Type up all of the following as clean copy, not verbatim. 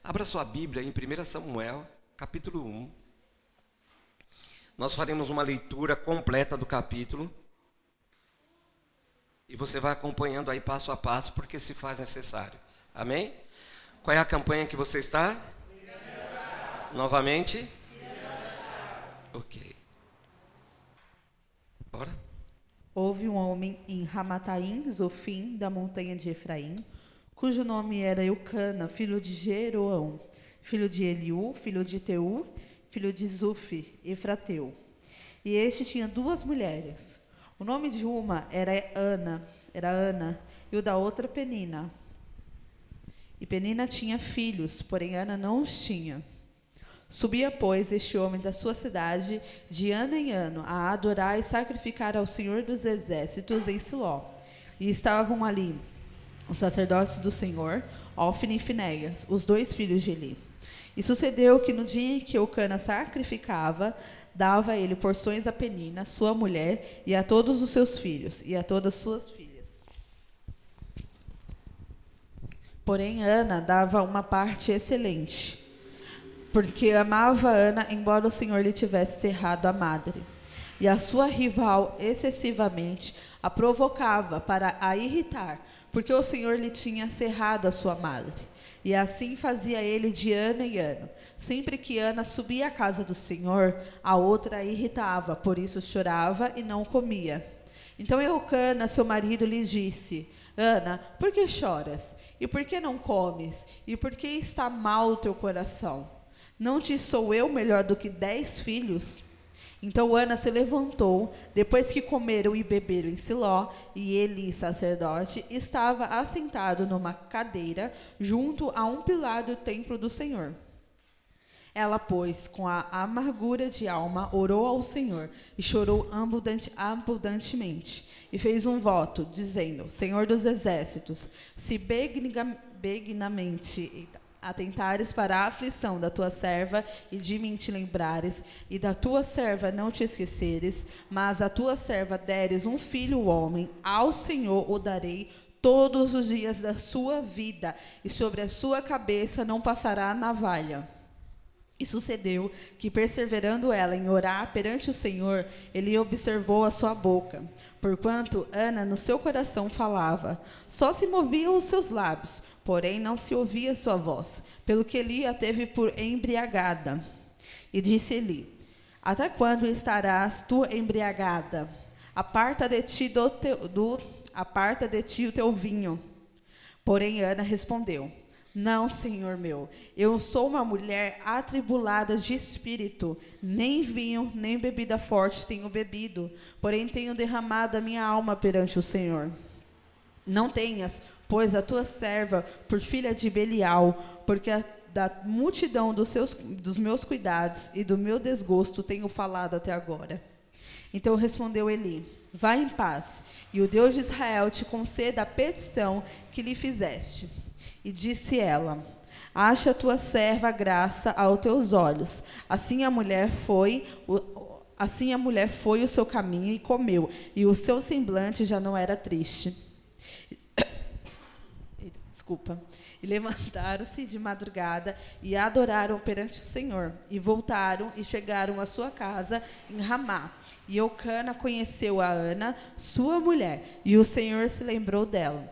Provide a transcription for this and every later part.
Abra sua Bíblia em 1 Samuel, capítulo 1. Nós faremos uma leitura completa do capítulo. E você vai acompanhando aí passo a passo, porque se faz necessário. Amém? Qual é a campanha que você está? Novamente? Ok. Bora? Houve um homem em Ramataim, Zofim, da montanha de Efraim, cujo nome era Eucana, filho de Jeroão, filho de Eliú, filho de Teu, filho de Zufi, Efrateu. E este tinha duas mulheres. O nome de uma era Ana, e o da outra Penina. E Penina tinha filhos, porém Ana não os tinha. Subia, pois, este homem da sua cidade, de ano em ano, a adorar e sacrificar ao Senhor dos Exércitos em Siló. E estavam ali os sacerdotes do Senhor, Ofni e Finéias, os dois filhos de Eli. E sucedeu que no dia em que Eucana sacrificava, dava a ele porções a Penina, sua mulher, e a todos os seus filhos, e a todas suas filhas. Porém, Ana dava uma parte excelente, porque amava Ana, embora o Senhor lhe tivesse cerrado a madre. E a sua rival excessivamente a provocava para a irritar, porque o Senhor lhe tinha cerrado a sua madre. E assim fazia ele de ano em ano. Sempre que Ana subia à casa do Senhor, a outra a irritava, por isso chorava e não comia. Então Eucana, seu marido, lhe disse: Ana, por que choras? E por que não comes? E por que está mal o teu coração? Não te sou eu melhor do que 10 filhos? Então Ana se levantou, depois que comeram e beberam em Siló, e Eli, sacerdote, estava assentado numa cadeira, junto a um pilar do templo do Senhor. Ela, pois, com a amargura de alma, orou ao Senhor, e chorou abundantemente, e fez um voto, dizendo: Senhor dos exércitos, se benignamente atentares para a aflição da tua serva e de mim te lembrares, e da tua serva não te esqueceres, mas a tua serva deres um filho homem, ao Senhor o darei todos os dias da sua vida, e sobre a sua cabeça não passará a navalha. E sucedeu que, perseverando ela em orar perante o Senhor, ele observou a sua boca. Porquanto Ana no seu coração falava, só se moviam os seus lábios, porém não se ouvia sua voz, pelo que Eli a teve por embriagada. E disse Eli: até quando estarás tu embriagada? Aparta de ti o teu vinho. Porém Ana respondeu: não, Senhor meu, eu sou uma mulher atribulada de espírito, nem vinho, nem bebida forte tenho bebido, porém tenho derramado a minha alma perante o Senhor. Não tenhas, pois, a tua serva por filha de Belial, porque da multidão dos meus cuidados e do meu desgosto tenho falado até agora. Então respondeu Eli: vá em paz, e o Deus de Israel te conceda a petição que lhe fizeste. E disse ela: acha a tua serva graça aos teus olhos. Assim a mulher foi o seu caminho e comeu, e o seu semblante já não era triste. Desculpa. E levantaram-se de madrugada e adoraram perante o Senhor. E voltaram e chegaram à sua casa em Ramá. E Eucana conheceu a Ana, sua mulher, e o Senhor se lembrou dela.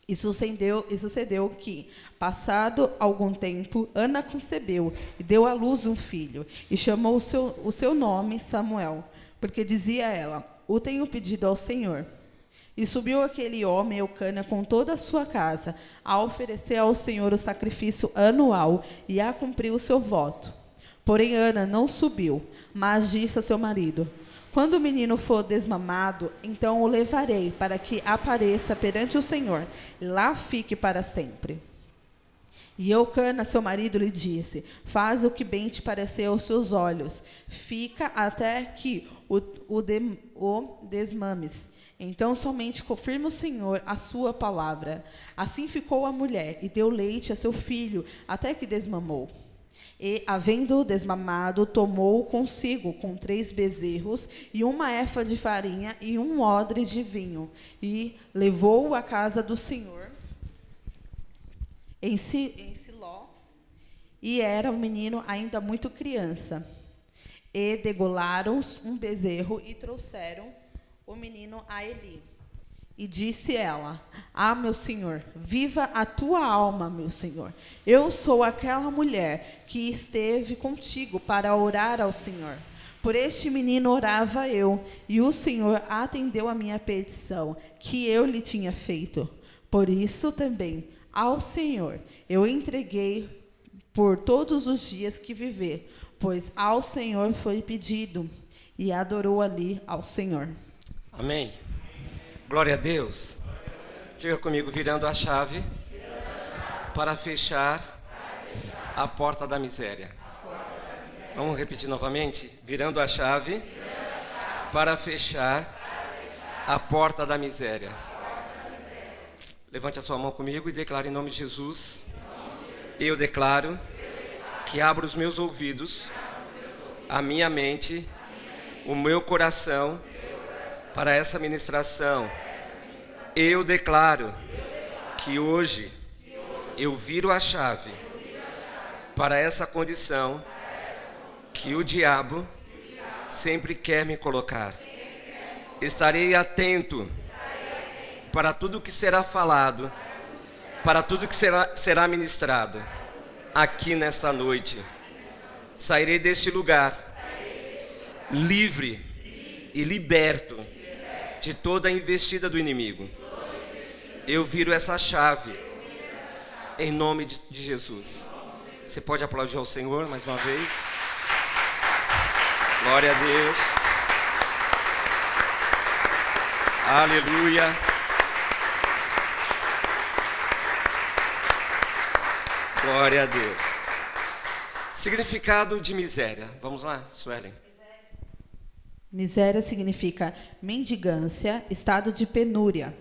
E sucedeu que, passado algum tempo, Ana concebeu e deu à luz um filho, e chamou o seu nome Samuel, porque dizia ela: o tenho pedido ao Senhor. E subiu aquele homem, Eucana, com toda a sua casa, a oferecer ao Senhor o sacrifício anual e a cumprir o seu voto. Porém Ana não subiu, mas disse a seu marido: quando o menino for desmamado, então o levarei para que apareça perante o Senhor, e lá fique para sempre. E Eucana, seu marido, lhe disse: faz o que bem te parecer aos seus olhos, fica até que o desmames. Então somente confirma o Senhor a sua palavra. Assim ficou a mulher, e deu leite a seu filho, até que desmamou. E, havendo desmamado, tomou consigo com 3 bezerros e uma efa de farinha e um odre de vinho, e levou-o à casa do Senhor em Siló, e era o menino ainda muito criança. E degolaram um bezerro e trouxeram o menino a Eli. E disse ela: Ah, meu senhor, viva a tua alma, meu senhor. Eu sou aquela mulher que esteve contigo para orar ao Senhor. Por este menino orava eu, e o Senhor atendeu a minha petição, que eu lhe tinha feito. Por isso também ao Senhor eu entreguei por todos os dias que viver, pois ao Senhor foi pedido, e adorou ali ao Senhor. Amém. Glória a Deus. Diga comigo, virando a chave para fechar a porta da miséria. Vamos repetir novamente? Virando a chave para fechar a porta da miséria. Levante a sua mão comigo e declare em nome de Jesus. Eu declaro que abro os meus ouvidos, a minha mente, o meu coração para essa ministração. Eu declaro que hoje eu viro a chave para essa condição que o diabo sempre quer me colocar. Estarei atento para tudo que será falado, para tudo que será ministrado aqui nesta noite. Sairei deste lugar livre e liberto de toda a investida do inimigo. Eu viro essa chave em nome de Jesus. Você pode aplaudir ao Senhor mais uma vez? Glória a Deus. Aleluia. Glória a Deus. Significado de miséria. Vamos lá, Suelen. Miséria significa mendigância, estado de penúria.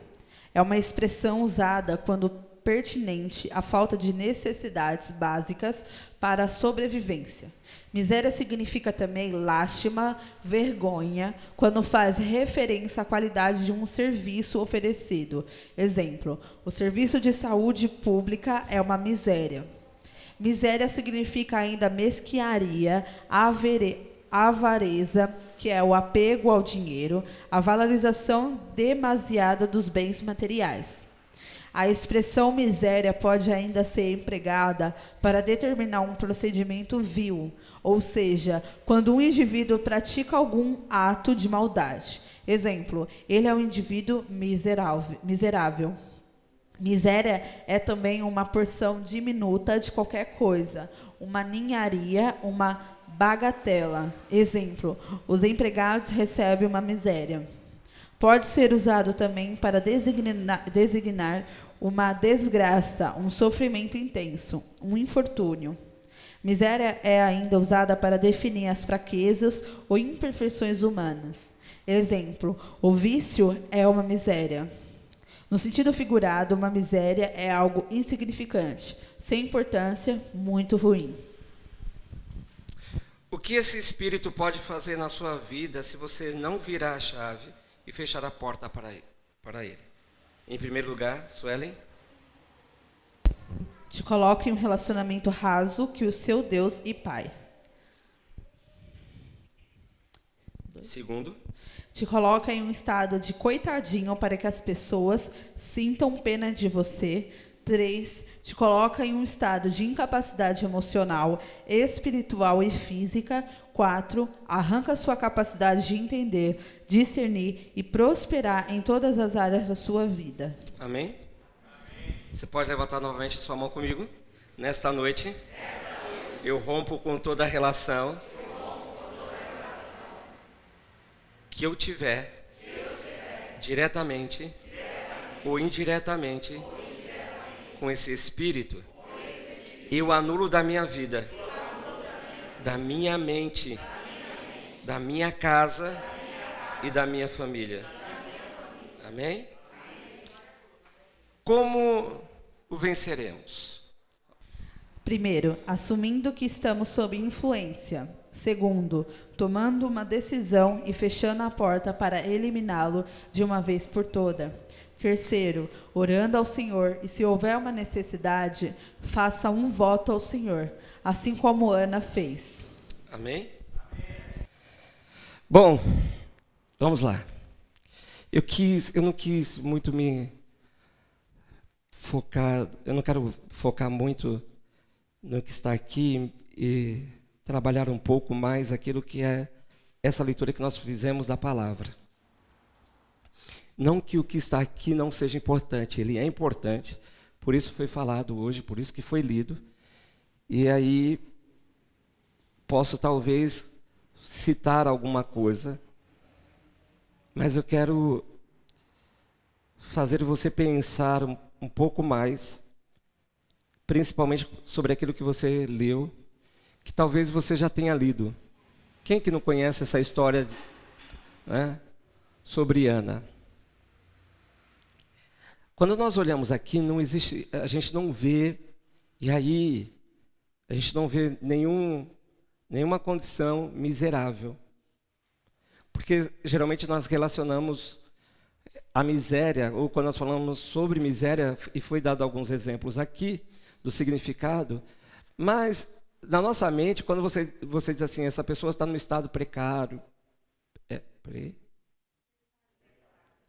É uma expressão usada quando pertinente à falta de necessidades básicas para a sobrevivência. Miséria significa também lástima, vergonha, quando faz referência à qualidade de um serviço oferecido. Exemplo, o serviço de saúde pública é uma miséria. Miséria significa ainda mesquinharia, avareza, que é o apego ao dinheiro, a valorização demasiada dos bens materiais. A expressão miséria pode ainda ser empregada para determinar um procedimento vil, ou seja, quando um indivíduo pratica algum ato de maldade. Exemplo, ele é um indivíduo miserável. Miséria é também uma porção diminuta de qualquer coisa, uma ninharia, uma bagatela. Exemplo, os empregados recebem uma miséria. Pode ser usado também para designar uma desgraça, um sofrimento intenso, um infortúnio. Miséria é ainda usada para definir as fraquezas ou imperfeições humanas. Exemplo, o vício é uma miséria. No sentido figurado, uma miséria é algo insignificante, sem importância, muito ruim. O que esse espírito pode fazer na sua vida se você não virar a chave e fechar a porta para ele? Em primeiro lugar, Suelen. Te coloca em um relacionamento raso que o seu Deus e Pai. Segundo. Te coloca em um estado de coitadinho para que as pessoas sintam pena de você. 3. Te coloca em um estado de incapacidade emocional, espiritual e física. 4. Arranca sua capacidade de entender, discernir e prosperar em todas as áreas da sua vida. Amém? Você pode levantar novamente a sua mão comigo? Nesta noite, eu rompo com toda a relação que eu tiver, diretamente ou indiretamente, com esse espírito. Eu anulo da minha vida, da minha mente, da minha casa e da minha família. Amém? Como o venceremos? Primeiro, assumindo que estamos sob influência. Segundo, tomando uma decisão e fechando a porta para eliminá-lo de uma vez por toda. Terceiro, orando ao Senhor, e se houver uma necessidade, faça um voto ao Senhor, assim como Ana fez. Amém? Bom, vamos lá. Eu não quis muito me focar, eu não quero focar muito no que está aqui e trabalhar um pouco mais aquilo que é essa leitura que nós fizemos da palavra. Não que o que está aqui não seja importante, ele é importante, por isso foi falado hoje, por isso que foi lido. E aí posso talvez citar alguma coisa, mas eu quero fazer você pensar um pouco mais, principalmente sobre aquilo que você leu, que talvez você já tenha lido. Quem que não conhece essa história, né, sobre Ana? Quando nós olhamos aqui, não existe, a gente não vê, e aí a gente não vê nenhuma condição miserável. Porque geralmente nós relacionamos a miséria, ou quando nós falamos sobre miséria, e foi dado alguns exemplos aqui do significado, mas na nossa mente, quando você diz assim, essa pessoa está num estado precário.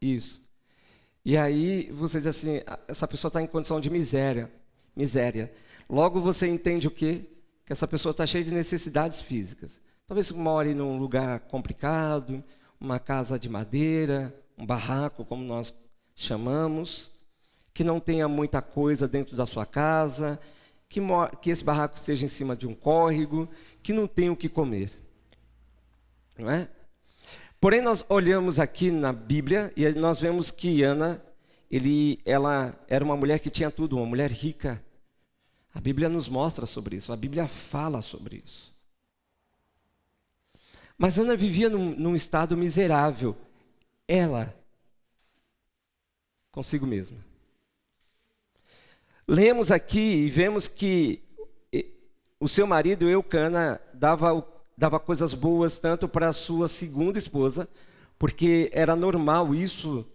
Isso. E aí você diz assim, essa pessoa está em condição de miséria. Logo você entende o quê? Que essa pessoa está cheia de necessidades físicas. Talvez more num lugar complicado, uma casa de madeira, um barraco, como nós chamamos, que não tenha muita coisa dentro da sua casa, que esse barraco esteja em cima de um córrego, que não tenha o que comer. Não é? Porém, nós olhamos aqui na Bíblia e nós vemos que Ana, ela era uma mulher que tinha tudo, uma mulher rica. A Bíblia nos mostra sobre isso, a Bíblia fala sobre isso. Mas Ana vivia num estado miserável, ela, consigo mesma. Lemos aqui e vemos que o seu marido, Eucana, dava coisas boas tanto para a sua segunda esposa, porque era normal isso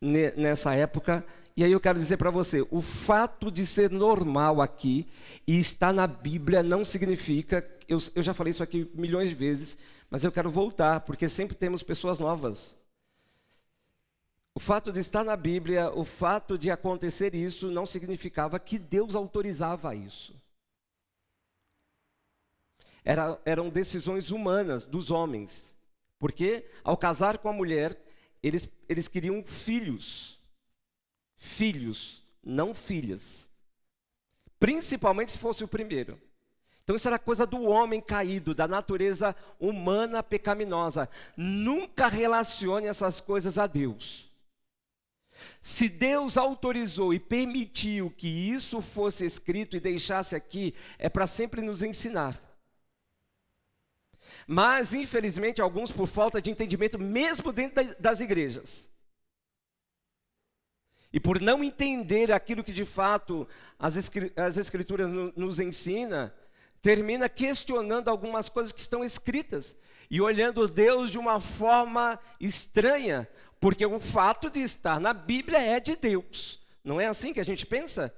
nessa época. E aí eu quero dizer para você, o fato de ser normal aqui e estar na Bíblia não significa, eu já falei isso aqui milhões de vezes, mas eu quero voltar, porque sempre temos pessoas novas. O fato de estar na Bíblia, o fato de acontecer isso, não significava que Deus autorizava isso. Eram decisões humanas dos homens. Porque, ao casar com a mulher, eles queriam filhos. Filhos, não filhas. Principalmente se fosse o primeiro. Então isso era coisa do homem caído, da natureza humana pecaminosa. Nunca relacione essas coisas a Deus. Se Deus autorizou e permitiu que isso fosse escrito e deixasse aqui, é para sempre nos ensinar. Mas, infelizmente, alguns, por falta de entendimento, mesmo dentro das igrejas, e por não entender aquilo que de fato as Escrituras nos ensina, termina questionando algumas coisas que estão escritas e olhando Deus de uma forma estranha, porque o fato de estar na Bíblia é de Deus. Não é assim que a gente pensa?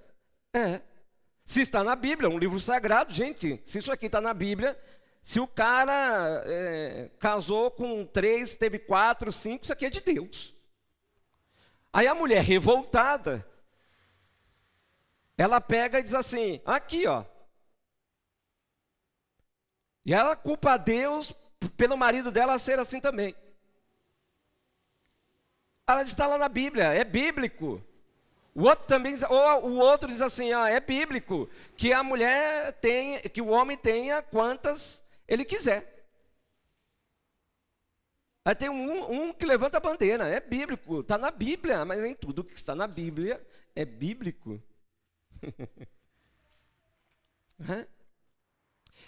É. Se está na Bíblia, um livro sagrado, gente, se isso aqui está na Bíblia, se o cara casou com 3, teve 4, 5, isso aqui é de Deus. Aí a mulher revoltada, ela pega e diz assim, aqui ó. E ela culpa a Deus pelo marido dela ser assim também. Ela está lá na Bíblia, é bíblico. O outro também, ou o outro diz assim, é bíblico, que a mulher tem, que o homem tenha quantas ele quiser. Aí tem um que levanta a bandeira, é bíblico, está na Bíblia, mas nem tudo que está na Bíblia é bíblico.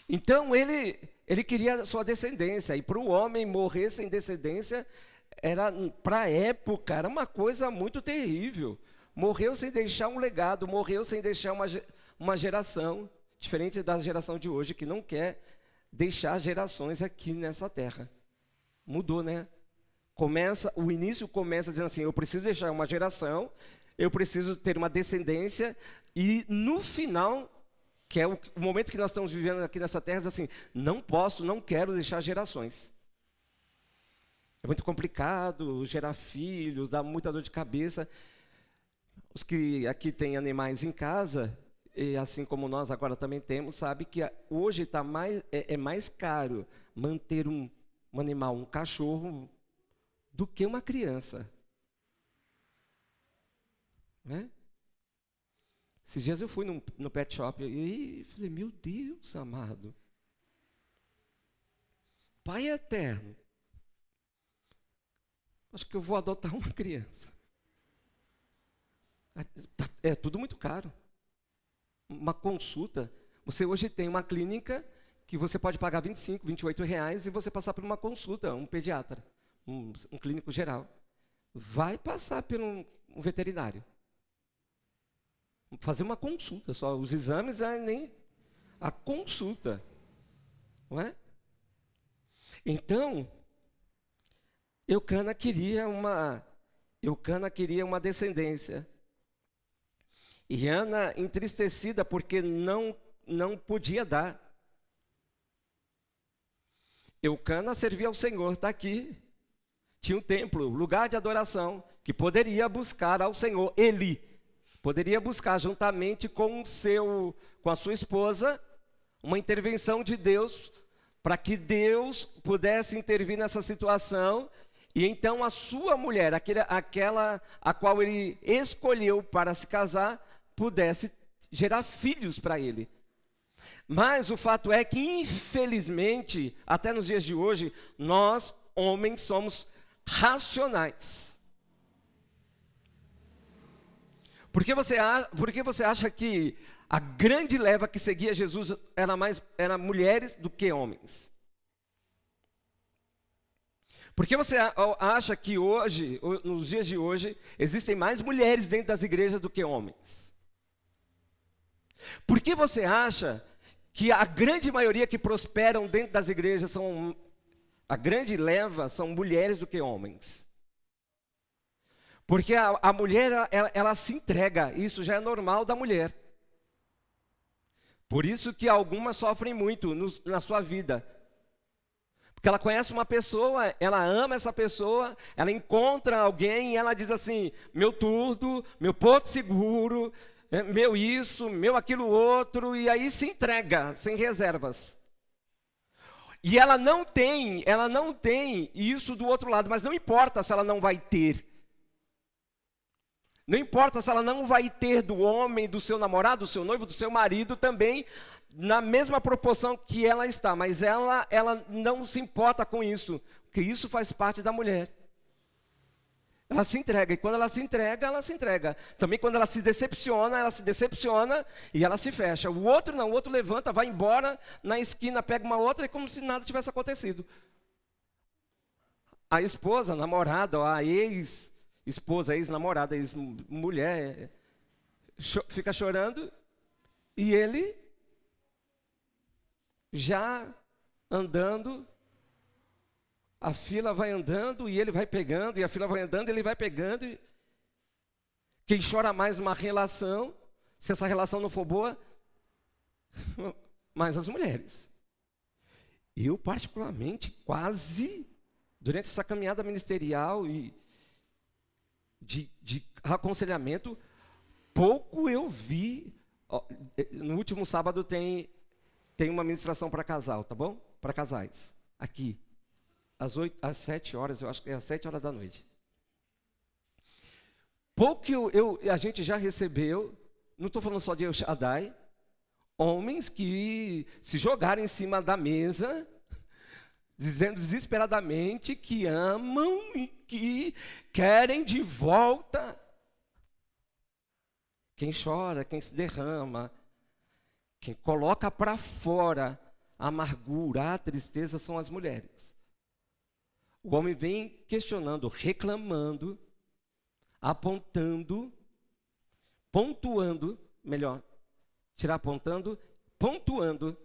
Então ele queria sua descendência, e para o homem morrer sem descendência, para a época, era uma coisa muito terrível. Morreu sem deixar um legado, morreu sem deixar uma geração, diferente da geração de hoje, que não quer deixar gerações aqui nessa terra. Mudou, né? O início começa dizendo assim, eu preciso deixar uma geração, eu preciso ter uma descendência, e no final, que é o momento que nós estamos vivendo aqui nessa terra, diz assim, não quero deixar gerações. É muito complicado gerar filhos, dá muita dor de cabeça. Os que aqui têm animais em casa, e assim como nós agora também temos, sabe que hoje é mais caro manter um animal, um cachorro, do que uma criança. Né? Esses dias eu fui no pet shop e falei, meu Deus amado, Pai eterno, acho que eu vou adotar uma criança. É tudo muito caro. Uma consulta, você hoje tem uma clínica que você pode pagar 25, 28 reais e você passar por uma consulta, um pediatra, um clínico geral. Vai passar por um veterinário. Fazer uma consulta só. Os exames, nem a consulta. Não é? Então, Eucana queria uma descendência. E Ana, entristecida porque não podia dar. Eucana servia ao Senhor, está aqui. Tinha um templo, lugar de adoração, que poderia buscar ao Senhor. Ele poderia buscar juntamente com a sua esposa, uma intervenção de Deus, para que Deus pudesse intervir nessa situação. E então a sua mulher, aquela a qual ele escolheu para se casar, pudesse gerar filhos para ele. Mas o fato é que, infelizmente, até nos dias de hoje, nós, homens, somos racionais. Por que você acha que a grande leva que seguia Jesus era mulheres do que homens? Por que você acha que hoje, nos dias de hoje, existem mais mulheres dentro das igrejas do que homens? Por que você acha que a grande maioria que prosperam dentro das igrejas a grande leva são mulheres do que homens? Porque a mulher, ela se entrega, isso já é normal da mulher. Por isso que algumas sofrem muito na sua vida. Porque ela conhece uma pessoa, ela ama essa pessoa, ela encontra alguém e ela diz assim, meu tudo, meu porto seguro, meu isso, meu aquilo outro, e aí se entrega, sem reservas. E ela não tem isso do outro lado, mas não importa se ela não vai ter. Não importa se ela não vai ter do homem, do seu namorado, do seu noivo, do seu marido também, na mesma proporção que ela está, mas ela não se importa com isso, porque isso faz parte da mulher. Ela se entrega, e quando ela se entrega, ela se entrega. Também quando ela se decepciona e ela se fecha. O outro não, o outro levanta, vai embora, na esquina pega uma outra, é como se nada tivesse acontecido. A esposa, a namorada, a ex-esposa, a ex-namorada, a ex-mulher, fica chorando, e ele já andando, a fila vai andando e ele vai pegando, e a fila vai andando e ele vai pegando. E quem chora mais numa relação, se essa relação não for boa, mais as mulheres. Eu, particularmente, quase, durante essa caminhada ministerial e de aconselhamento, pouco eu vi. No último sábado tem uma ministração para casal, tá bom? Para casais, aqui. Às 7 horas, eu acho que é às 7 horas da noite. Pouco a gente já recebeu, não estou falando só de El Shaddai, homens que se jogaram em cima da mesa, dizendo desesperadamente que amam e que querem de volta. Quem chora, quem se derrama, quem coloca para fora a amargura, a tristeza são as mulheres. O homem vem questionando, reclamando, apontando, pontuando, melhor, tirar apontando, pontuando,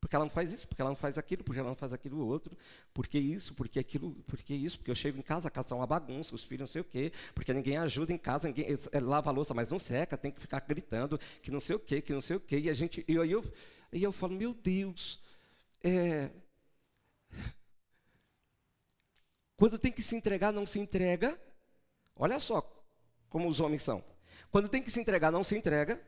Porque ela não faz isso, porque ela não faz aquilo, porque ela não faz aquilo outro, porque isso, porque aquilo, porque isso, porque eu chego em casa, a casa está uma bagunça, os filhos não sei o quê, porque ninguém ajuda em casa, ninguém lava a louça, mas não seca, tem que ficar gritando, que não sei o quê, que não sei o quê. E eu falo, meu Deus, quando tem que se entregar, não se entrega. Olha só como os homens são. Quando tem que se entregar, não se entrega.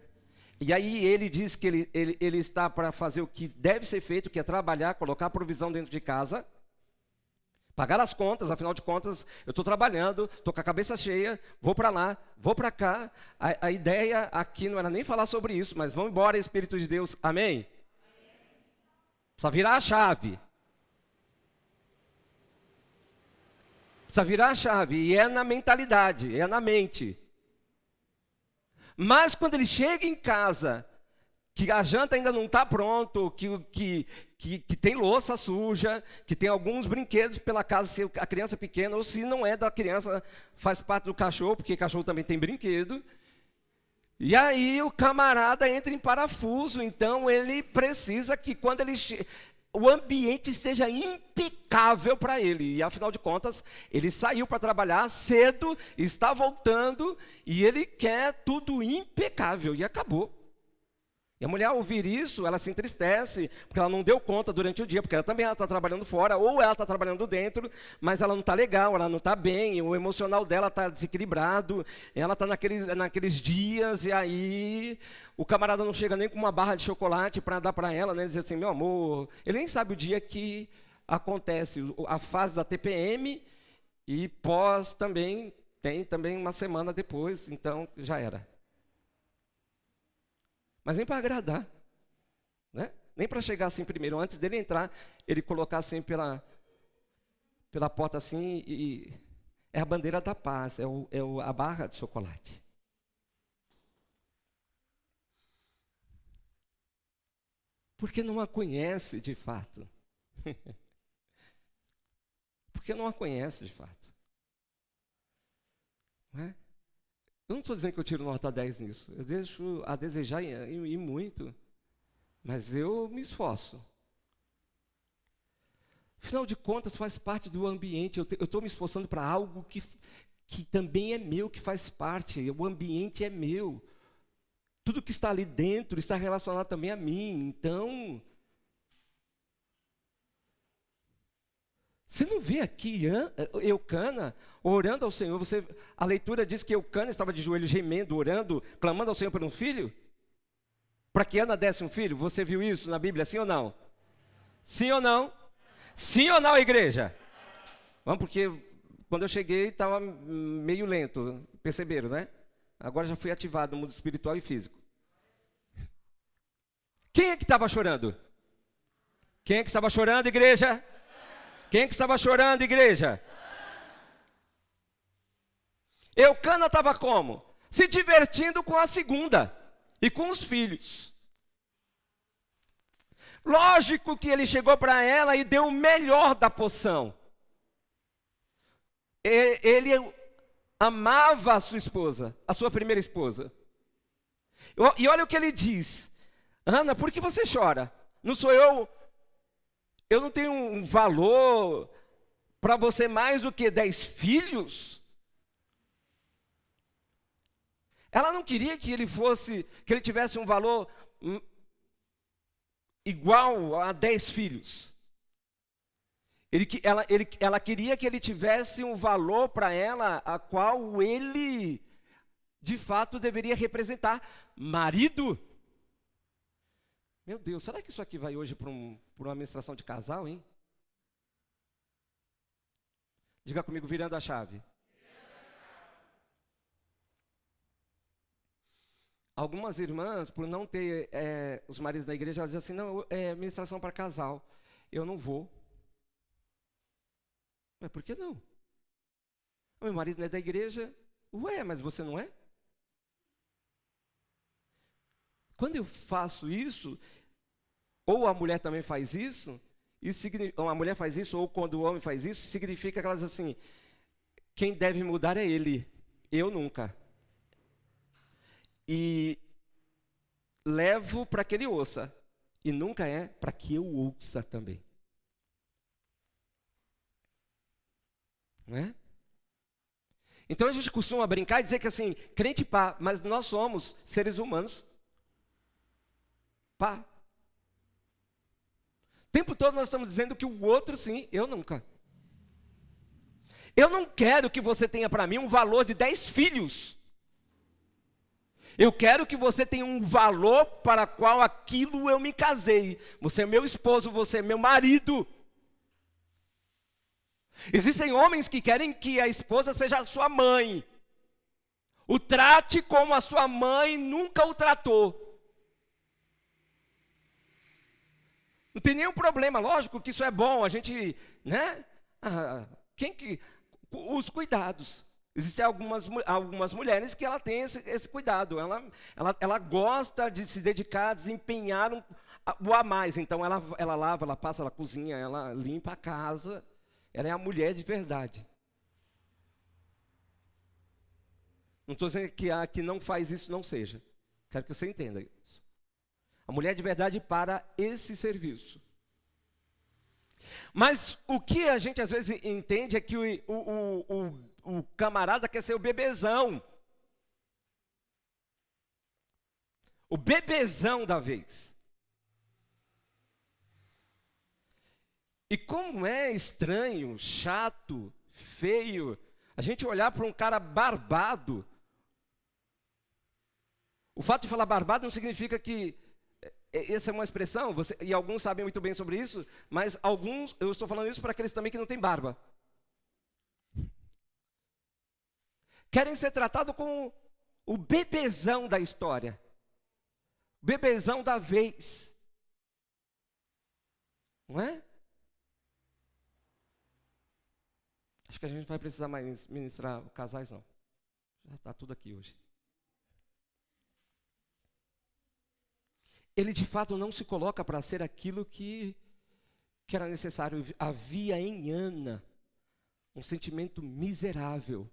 E aí ele diz que ele está para fazer o que deve ser feito, que é trabalhar, colocar a provisão dentro de casa, pagar as contas, afinal de contas, eu estou trabalhando, estou com a cabeça cheia, vou para lá, vou para cá. A ideia aqui não era nem falar sobre isso, mas vamos embora, Espírito de Deus, amém? Precisa virar a chave. Precisa virar a chave, e é na mentalidade, é na mente. Mas quando ele chega em casa, que a janta ainda não está pronto, que tem louça suja, que tem alguns brinquedos pela casa, se a criança é pequena, ou se não é da criança, faz parte do cachorro, porque cachorro também tem brinquedo. E aí o camarada entra em parafuso, então ele precisa que quando ele o ambiente esteja impecável para ele. E afinal de contas, ele saiu para trabalhar cedo, está voltando, e ele quer tudo impecável, e acabou. E a mulher, ao ouvir isso, ela se entristece, porque ela não deu conta durante o dia, porque ela também está trabalhando fora, ou ela está trabalhando dentro, mas ela não está legal, ela não está bem, o emocional dela está desequilibrado, ela está naqueles dias, e aí o camarada não chega nem com uma barra de chocolate para dar para ela, né, dizer assim, meu amor, ele nem sabe o dia que acontece, a fase da TPM, e pós também, tem também uma semana depois, então já era. Mas nem para agradar, né? Nem para chegar assim primeiro. Antes dele entrar, ele colocar assim pela porta assim e é a bandeira da paz, a barra de chocolate. Porque não a conhece de fato. Porque não a conhece de fato. Não é? Eu não estou dizendo que eu tiro nota 10 nisso. Eu deixo a desejar e muito. Mas eu me esforço. Afinal de contas, faz parte do ambiente. Eu estou me esforçando para algo que também é meu, que faz parte. O ambiente é meu. Tudo que está ali dentro está relacionado também a mim. Então, você não vê aqui Eucana orando ao Senhor? A leitura diz que Eucana estava de joelho gemendo, orando, clamando ao Senhor por um filho? Para que Ana desse um filho? Você viu isso na Bíblia, sim ou não? Sim ou não? Sim ou não, igreja? Vamos, porque quando eu cheguei estava meio lento, perceberam, né? Agora já fui ativado no mundo espiritual e físico. Quem é que estava chorando? Quem é que estava chorando, igreja? Quem que estava chorando, igreja? Eucana estava como? Se divertindo com a segunda e com os filhos. Lógico que ele chegou para ela e deu o melhor da poção. Ele amava a sua esposa, a sua primeira esposa. E olha o que ele diz. Ana, por que você chora? Não sou eu... Eu não tenho um valor para você mais do que 10 filhos? Ela não queria que ele tivesse um valor igual a 10 filhos. Ela queria que ele tivesse um valor para ela, a qual ele, de fato, deveria representar. Marido. Meu Deus, será que isso aqui vai hoje para uma ministração de casal, hein? Diga comigo, virando a chave. Algumas irmãs, por não ter os maridos da igreja, elas dizem assim, não, é ministração para casal, eu não vou. Mas por que não? Meu marido não é da igreja. Ué, mas você não é? Quando eu faço isso, ou a mulher também faz isso, ou a mulher faz isso, ou quando o homem faz isso, significa que elas assim, quem deve mudar é ele, eu nunca. E levo para que ele ouça. e nunca é para que eu ouça também. Não é? Então a gente costuma brincar e dizer que assim, crente pá, mas nós somos seres humanos pá. O tempo todo nós estamos dizendo que o outro sim, eu nunca. Eu não quero que você tenha para mim um valor de 10 filhos. Eu quero que você tenha um valor para qual aquilo eu me casei. Você é meu esposo, você é meu marido. Existem homens que querem que a esposa seja a sua mãe. O trate como a sua mãe nunca o tratou. Não tem nenhum problema, lógico que isso é bom, a gente, né? Os cuidados. Existem algumas mulheres que ela tem esse cuidado. Ela gosta de se dedicar, desempenhar o a mais. Então ela lava, ela passa, ela cozinha, ela limpa a casa. Ela é a mulher de verdade. Não estou dizendo que a que não faz isso não seja. Quero que você entenda isso. A mulher de verdade para esse serviço. Mas o que a gente às vezes entende é que o camarada quer ser o bebezão. O bebezão da vez. E como é estranho, chato, feio, a gente olhar para um cara barbado. O fato de falar barbado não significa que essa é uma expressão, e alguns sabem muito bem sobre isso, mas alguns, eu estou falando isso para aqueles também que não têm barba. Querem ser tratados como o bebezão da história. Bebezão da vez. Não é? Acho que a gente vai precisar mais ministrar casais, não. Já está tudo aqui hoje. Ele de fato não se coloca para ser aquilo que era necessário. Havia em Ana um sentimento miserável.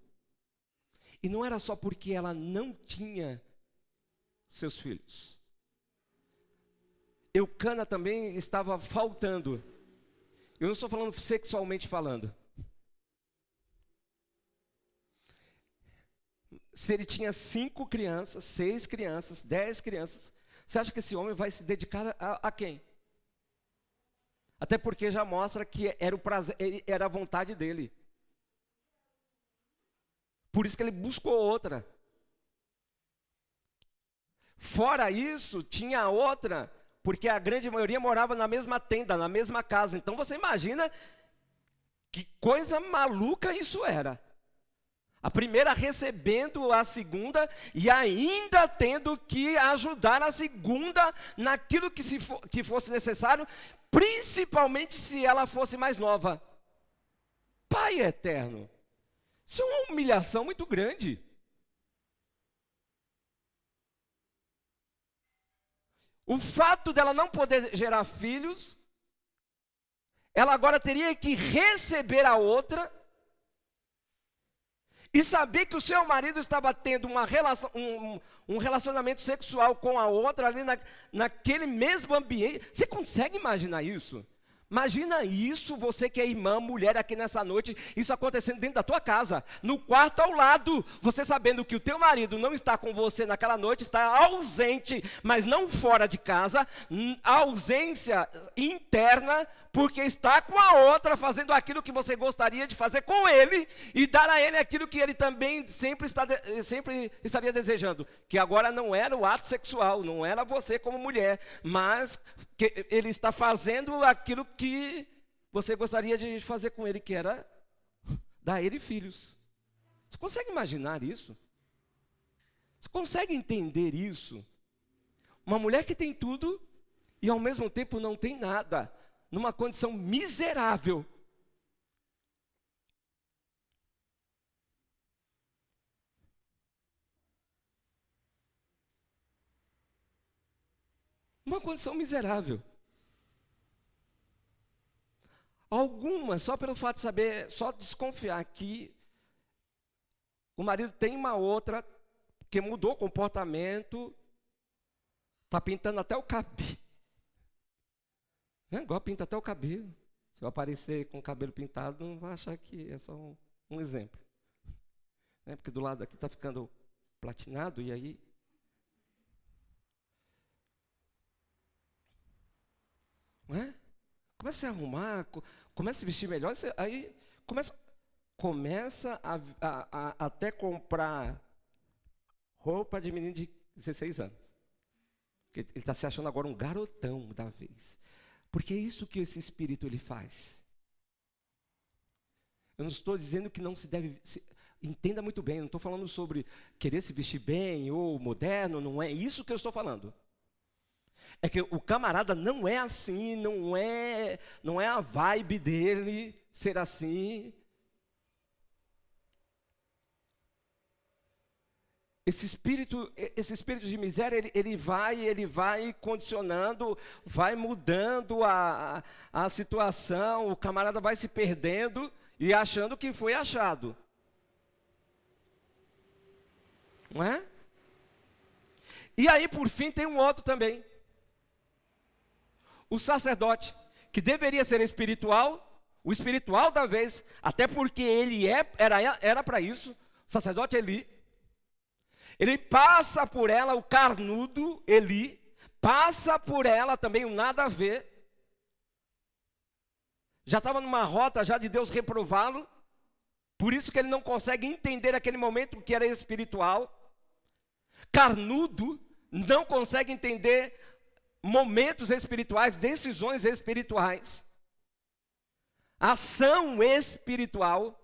E não era só porque ela não tinha seus filhos. Eucana também estava faltando. Eu não estou falando sexualmente falando. Se ele tinha 5 crianças, 6 crianças, 10 crianças, você acha que esse homem vai se dedicar a quem? Até porque já mostra que era o prazer, era a vontade dele. Por isso que ele buscou outra. Fora isso, tinha outra, porque a grande maioria morava na mesma tenda, na mesma casa. Então você imagina que coisa maluca isso era. A primeira recebendo a segunda e ainda tendo que ajudar a segunda naquilo que fosse necessário, principalmente se ela fosse mais nova. Pai eterno, isso é uma humilhação muito grande. O fato dela não poder gerar filhos, ela agora teria que receber a outra, e saber que o seu marido estava tendo um relacionamento sexual com a outra ali naquele mesmo ambiente. Você consegue imaginar isso? Imagina isso, você que é irmã, mulher aqui nessa noite, isso acontecendo dentro da tua casa, no quarto ao lado, você sabendo que o teu marido não está com você naquela noite, está ausente, mas não fora de casa, ausência interna, porque está com a outra fazendo aquilo que você gostaria de fazer com ele, e dar a ele aquilo que ele também sempre estaria desejando, que agora não era o ato sexual, não era você como mulher, mas que ele está fazendo aquilo que você gostaria de fazer com ele, que era dar a ele filhos. Você consegue imaginar isso? Você consegue entender isso? Uma mulher que tem tudo e ao mesmo tempo não tem nada, numa condição miserável. Uma condição miserável. Algumas, só pelo fato de saber, só desconfiar que o marido tem uma outra que mudou o comportamento, está pintando até o cabelo. Igual pinta até o cabelo. Se eu aparecer com o cabelo pintado, não vai achar que é só um exemplo. Porque do lado aqui está ficando platinado, e aí... Não é? Começa a se arrumar, começa a se vestir melhor, aí começa a até comprar roupa de menino de 16 anos. Ele está se achando agora um garotão da vez. Porque é isso que esse espírito ele faz. Eu não estou dizendo que não se deve... Entenda muito bem, eu não estou falando sobre querer se vestir bem ou moderno, não é isso que eu estou falando. É que o camarada não é assim, não é a vibe dele ser assim. Esse espírito de miséria, ele vai condicionando, vai mudando a situação, o camarada vai se perdendo e achando que foi achado. Não é? E aí, por fim, tem um outro também. O sacerdote, que deveria ser espiritual, o espiritual da vez, até porque ele era para isso, o sacerdote Eli. Ele passa por ela, o carnudo Eli, passa por ela também o nada a ver. Já estava numa rota já de Deus reprová-lo, por isso que ele não consegue entender aquele momento que era espiritual. Carnudo não consegue entender momentos espirituais, decisões espirituais, ação espiritual,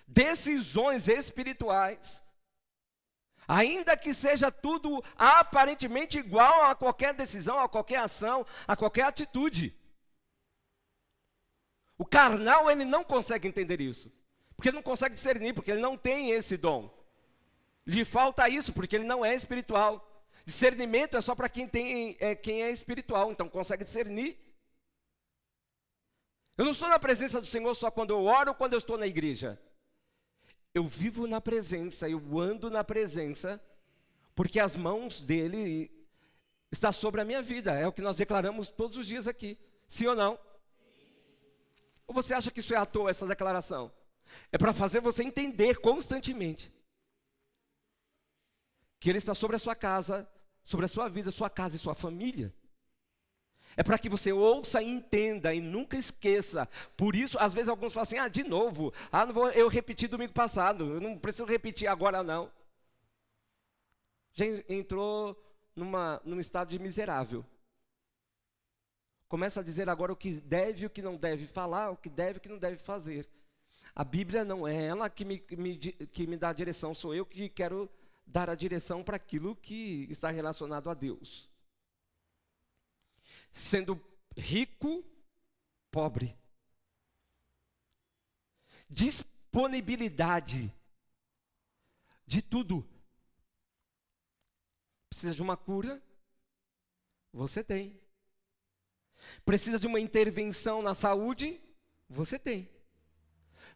decisões espirituais. Ainda que seja tudo aparentemente igual a qualquer decisão, a qualquer ação, a qualquer atitude. O carnal, ele não consegue entender isso. Porque ele não consegue discernir, porque ele não tem esse dom. Lhe falta isso, porque ele não é espiritual. Discernimento é só para quem é espiritual, então consegue discernir. Eu não estou na presença do Senhor só quando eu oro ou quando eu estou na igreja. Eu vivo na presença, eu ando na presença, porque as mãos dele estão sobre a minha vida. É o que nós declaramos todos os dias aqui. Sim ou não? Ou você acha que isso é à toa, essa declaração? É para fazer você entender constantemente que ele está sobre a sua casa, sobre a sua vida, sua casa e sua família. É para que você ouça e entenda e nunca esqueça. Por isso, às vezes alguns falam assim, de novo, não vou eu repetir domingo passado, eu não preciso repetir agora não. Já entrou num estado de miserável. Começa a dizer agora o que deve e o que não deve falar, o que deve e o que não deve fazer. A Bíblia não é ela que me dá a direção, sou eu que quero dar a direção para aquilo que está relacionado a Deus. Sendo rico, pobre. Disponibilidade de tudo. Precisa de uma cura? Você tem. Precisa de uma intervenção na saúde? Você tem.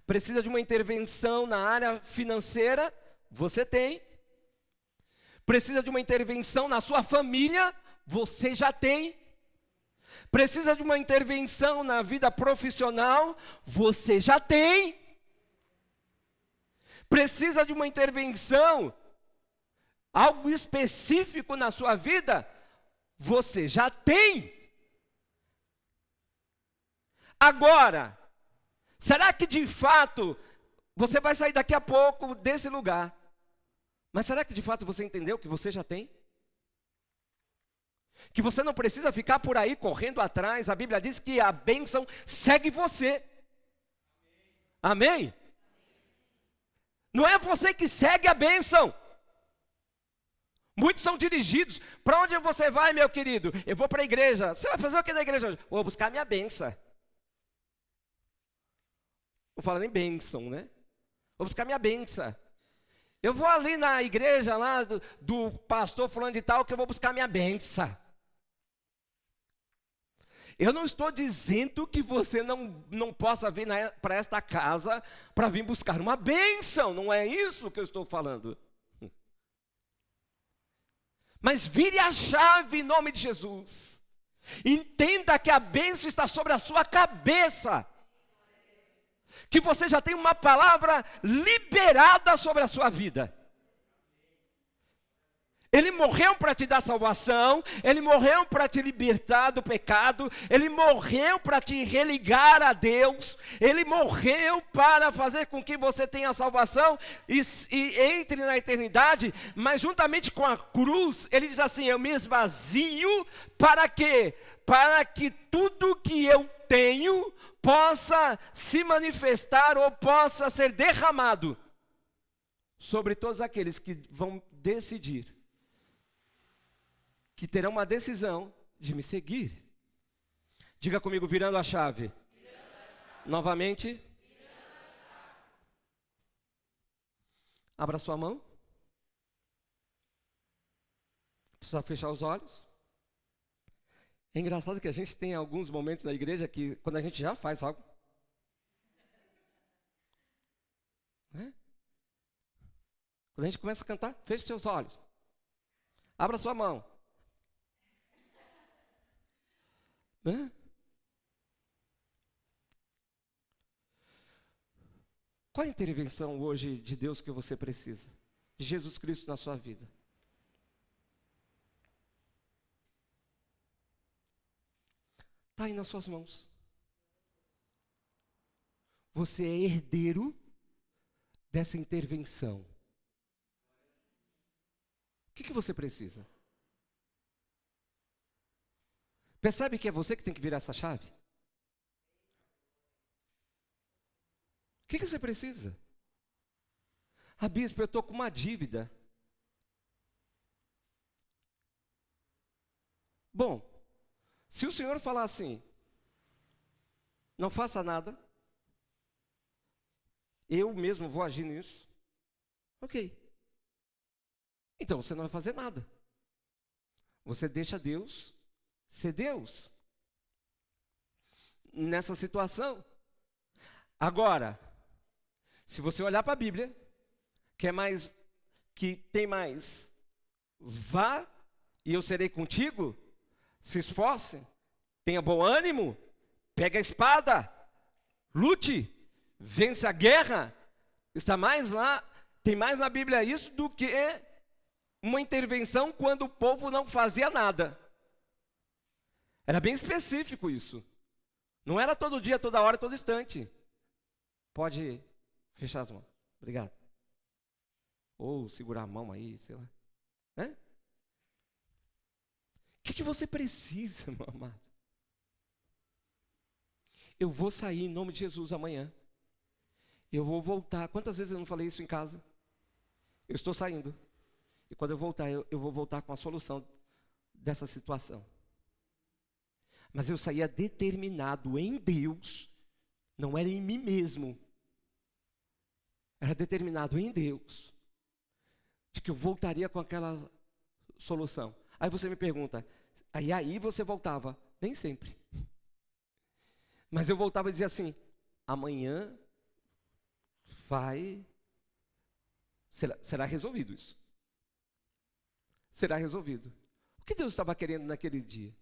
Precisa de uma intervenção na área financeira? Você tem. Precisa de uma intervenção na sua família? Você já tem. Precisa de uma intervenção na vida profissional? Você já tem. Precisa de uma intervenção, algo específico na sua vida? Você já tem. Agora, será que de fato você vai sair daqui a pouco desse lugar? Mas será que de fato você entendeu que você já tem? Que você não precisa ficar por aí correndo atrás. A Bíblia diz que a bênção segue você. Amém? Não é você que segue a bênção. Muitos são dirigidos. Para onde você vai, meu querido? Eu vou para a igreja. Você vai fazer o que na igreja? Vou buscar a minha bênção. Vou falar em bênção, né? Vou buscar minha bênção. Eu vou ali na igreja lá do pastor fulano de tal, que eu vou buscar minha bênção. Eu não estou dizendo que você não possa vir para esta casa para vir buscar uma bênção. Não é isso que eu estou falando. Mas vire a chave em nome de Jesus. Entenda que a bênção está sobre a sua cabeça. Que você já tem uma palavra liberada sobre a sua vida. Ele morreu para te dar salvação, Ele morreu para te libertar do pecado, Ele morreu para te religar a Deus, Ele morreu para fazer com que você tenha salvação e entre na eternidade, mas juntamente com a cruz, Ele diz assim, eu me esvazio para quê? Para que tudo que eu tenho possa se manifestar ou possa ser derramado sobre todos aqueles que vão decidir, que terão uma decisão de me seguir. Diga comigo, virando a chave. Novamente. Abra sua mão. Precisa fechar os olhos. É engraçado que a gente tem alguns momentos na igreja que, quando a gente já faz algo, né? Quando a gente começa a cantar, feche seus olhos. Abra sua mão. Né? Qual a intervenção hoje de Deus que você precisa? De Jesus Cristo na sua vida? Está aí nas suas mãos. Você é herdeiro dessa intervenção. O que você precisa? Percebe que é você que tem que virar essa chave? O que você precisa? Ah, bispo, eu estou com uma dívida. Bom, se o Senhor falar assim, não faça nada, eu mesmo vou agir nisso, ok. Então você não vai fazer nada. Você deixa Deus ser Deus nessa situação. Agora, se você olhar para a Bíblia, que tem mais, vá e eu serei contigo, se esforce, tenha bom ânimo, pega a espada, lute, vence a guerra, está mais lá, tem mais na Bíblia isso do que uma intervenção quando o povo não fazia nada. Era bem específico isso. Não era todo dia, toda hora, todo instante. Pode fechar as mãos. Obrigado. Ou segurar a mão aí, sei lá. O que você precisa, meu amado? Eu vou sair em nome de Jesus amanhã. Eu vou voltar. Quantas vezes eu não falei isso em casa? Eu estou saindo. E quando eu voltar, eu vou voltar com a solução dessa situação. Mas eu saía determinado em Deus, não era em mim mesmo. Era determinado em Deus, de que eu voltaria com aquela solução. Aí você me pergunta, aí você voltava? Nem sempre. Mas eu voltava e dizia assim, amanhã será resolvido isso. Será resolvido. O que Deus estava querendo naquele dia?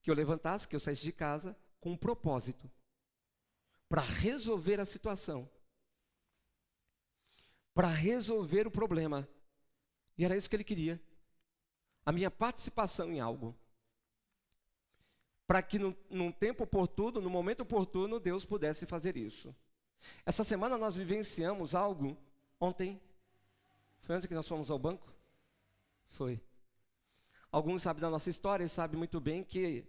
Que eu levantasse, que eu saísse de casa com um propósito, para resolver a situação, para resolver o problema. E era isso que Ele queria, a minha participação em algo, para que num tempo oportuno, no momento oportuno, Deus pudesse fazer isso. Essa semana nós vivenciamos algo, ontem, foi ontem que nós fomos ao banco? Foi. Alguns sabem da nossa história e sabem muito bem que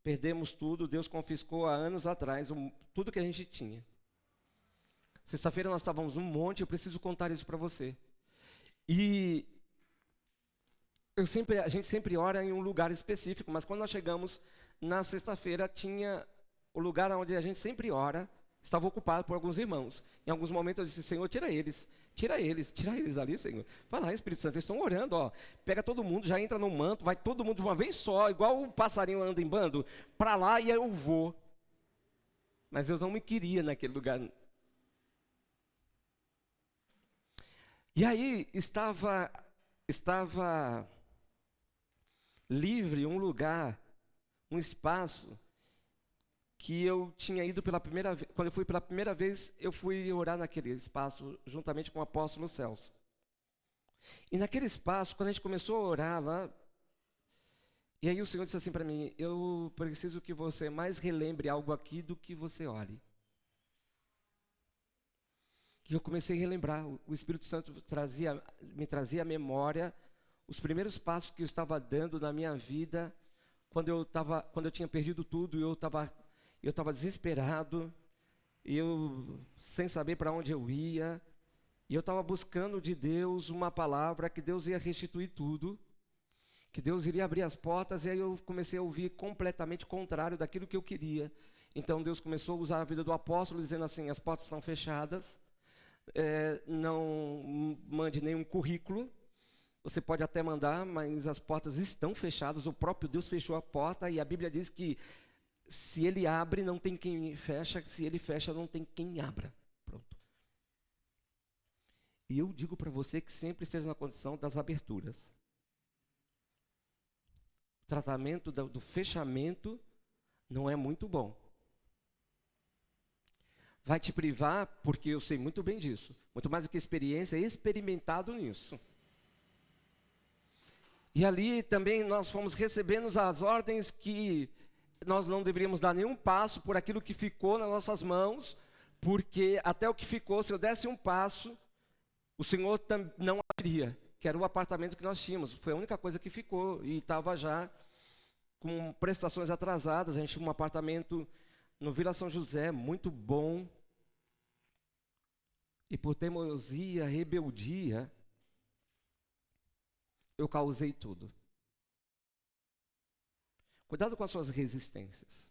perdemos tudo, Deus confiscou há anos atrás tudo que a gente tinha. Sexta-feira nós estávamos um monte, eu preciso contar isso para você. E a gente sempre ora em um lugar específico, mas quando nós chegamos na sexta-feira, tinha o lugar onde a gente sempre ora, estava ocupado por alguns irmãos. Em alguns momentos eu disse, Senhor, tira eles ali, Senhor. Vai lá, Espírito Santo, eles estão orando, ó. Pega todo mundo, já entra no manto, vai todo mundo de uma vez só, igual o passarinho anda em bando, para lá e eu vou. Mas Deus não me queria naquele lugar. E aí estava livre um lugar um espaço que eu tinha ido pela primeira vez. Quando eu fui pela primeira vez, eu fui orar naquele espaço juntamente com o apóstolo Celso. E naquele espaço, quando a gente começou a orar lá, e aí o Senhor disse assim para mim: eu preciso que você mais relembre algo aqui do que você ore. E eu comecei a relembrar. O Espírito Santo me trazia à memória os primeiros passos que eu estava dando na minha vida, quando eu tinha perdido tudo, e eu estava desesperado, e eu sem saber para onde eu ia, e eu estava buscando de Deus uma palavra que Deus ia restituir tudo, que Deus iria abrir as portas, e aí eu comecei a ouvir completamente contrário daquilo que eu queria. Então Deus começou a usar a vida do apóstolo, dizendo assim: as portas estão fechadas, não mande nenhum currículo, você pode até mandar, mas as portas estão fechadas, o próprio Deus fechou a porta, e a Bíblia diz que se Ele abre, não tem quem fecha, se Ele fecha, não tem quem abra. Pronto. E eu digo para você que sempre esteja na condição das aberturas. O tratamento do fechamento não é muito bom. Vai te privar, porque eu sei muito bem disso. Muito mais do que experiência, é experimentado nisso. E ali também nós fomos recebendo as ordens que nós não deveríamos dar nenhum passo por aquilo que ficou nas nossas mãos, porque até o que ficou, se eu desse um passo, o Senhor não abriria, que era o apartamento que nós tínhamos. Foi a única coisa que ficou, e estava já com prestações atrasadas. A gente tinha um apartamento no Vila São José, muito bom, e por teimosia, rebeldia, eu causei tudo. Cuidado com as suas resistências.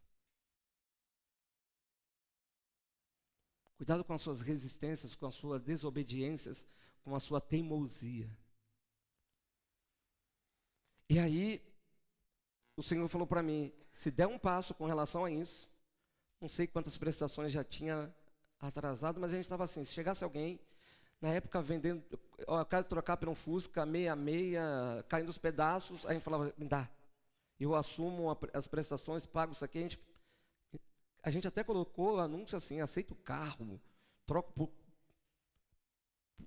Cuidado com as suas resistências, com as suas desobediências, com a sua teimosia. E aí, o Senhor falou para mim: se der um passo com relação a isso, não sei quantas prestações já tinha atrasado, mas a gente estava assim: se chegasse alguém, na época vendendo, eu quero trocar por um Fusca, meia, caindo os pedaços, a gente falava: me dá. Eu assumo as prestações, pago isso aqui. A gente até colocou anúncio assim: aceita o carro, troca por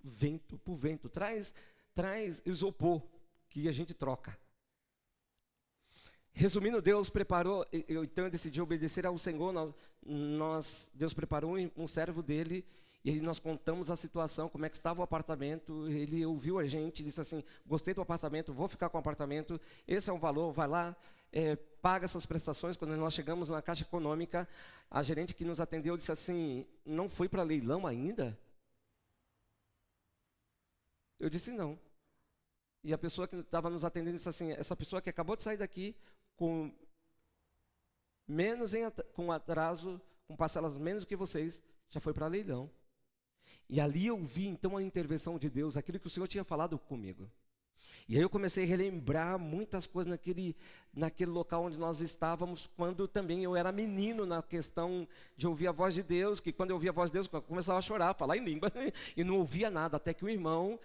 vento, traz isopor, que a gente troca. Resumindo, Deus preparou, então eu decidi obedecer ao Senhor. Deus preparou um servo dele, e aí nós contamos a situação, como é que estava o apartamento. Ele ouviu a gente, disse assim: gostei do apartamento, vou ficar com o apartamento, esse é o valor, vai lá, paga essas prestações. Quando nós chegamos na Caixa Econômica, a gerente que nos atendeu disse assim: não foi para leilão ainda? Eu disse não. E a pessoa que estava nos atendendo disse assim: essa pessoa que acabou de sair daqui, com atraso, com parcelas menos que vocês, já foi para leilão. E ali eu vi então a intervenção de Deus, aquilo que o Senhor tinha falado comigo. E aí eu comecei a relembrar muitas coisas naquele local onde nós estávamos, quando também eu era menino, na questão de ouvir a voz de Deus, que quando eu ouvia a voz de Deus, eu começava a chorar, falar em língua, e não ouvia nada, até que o irmão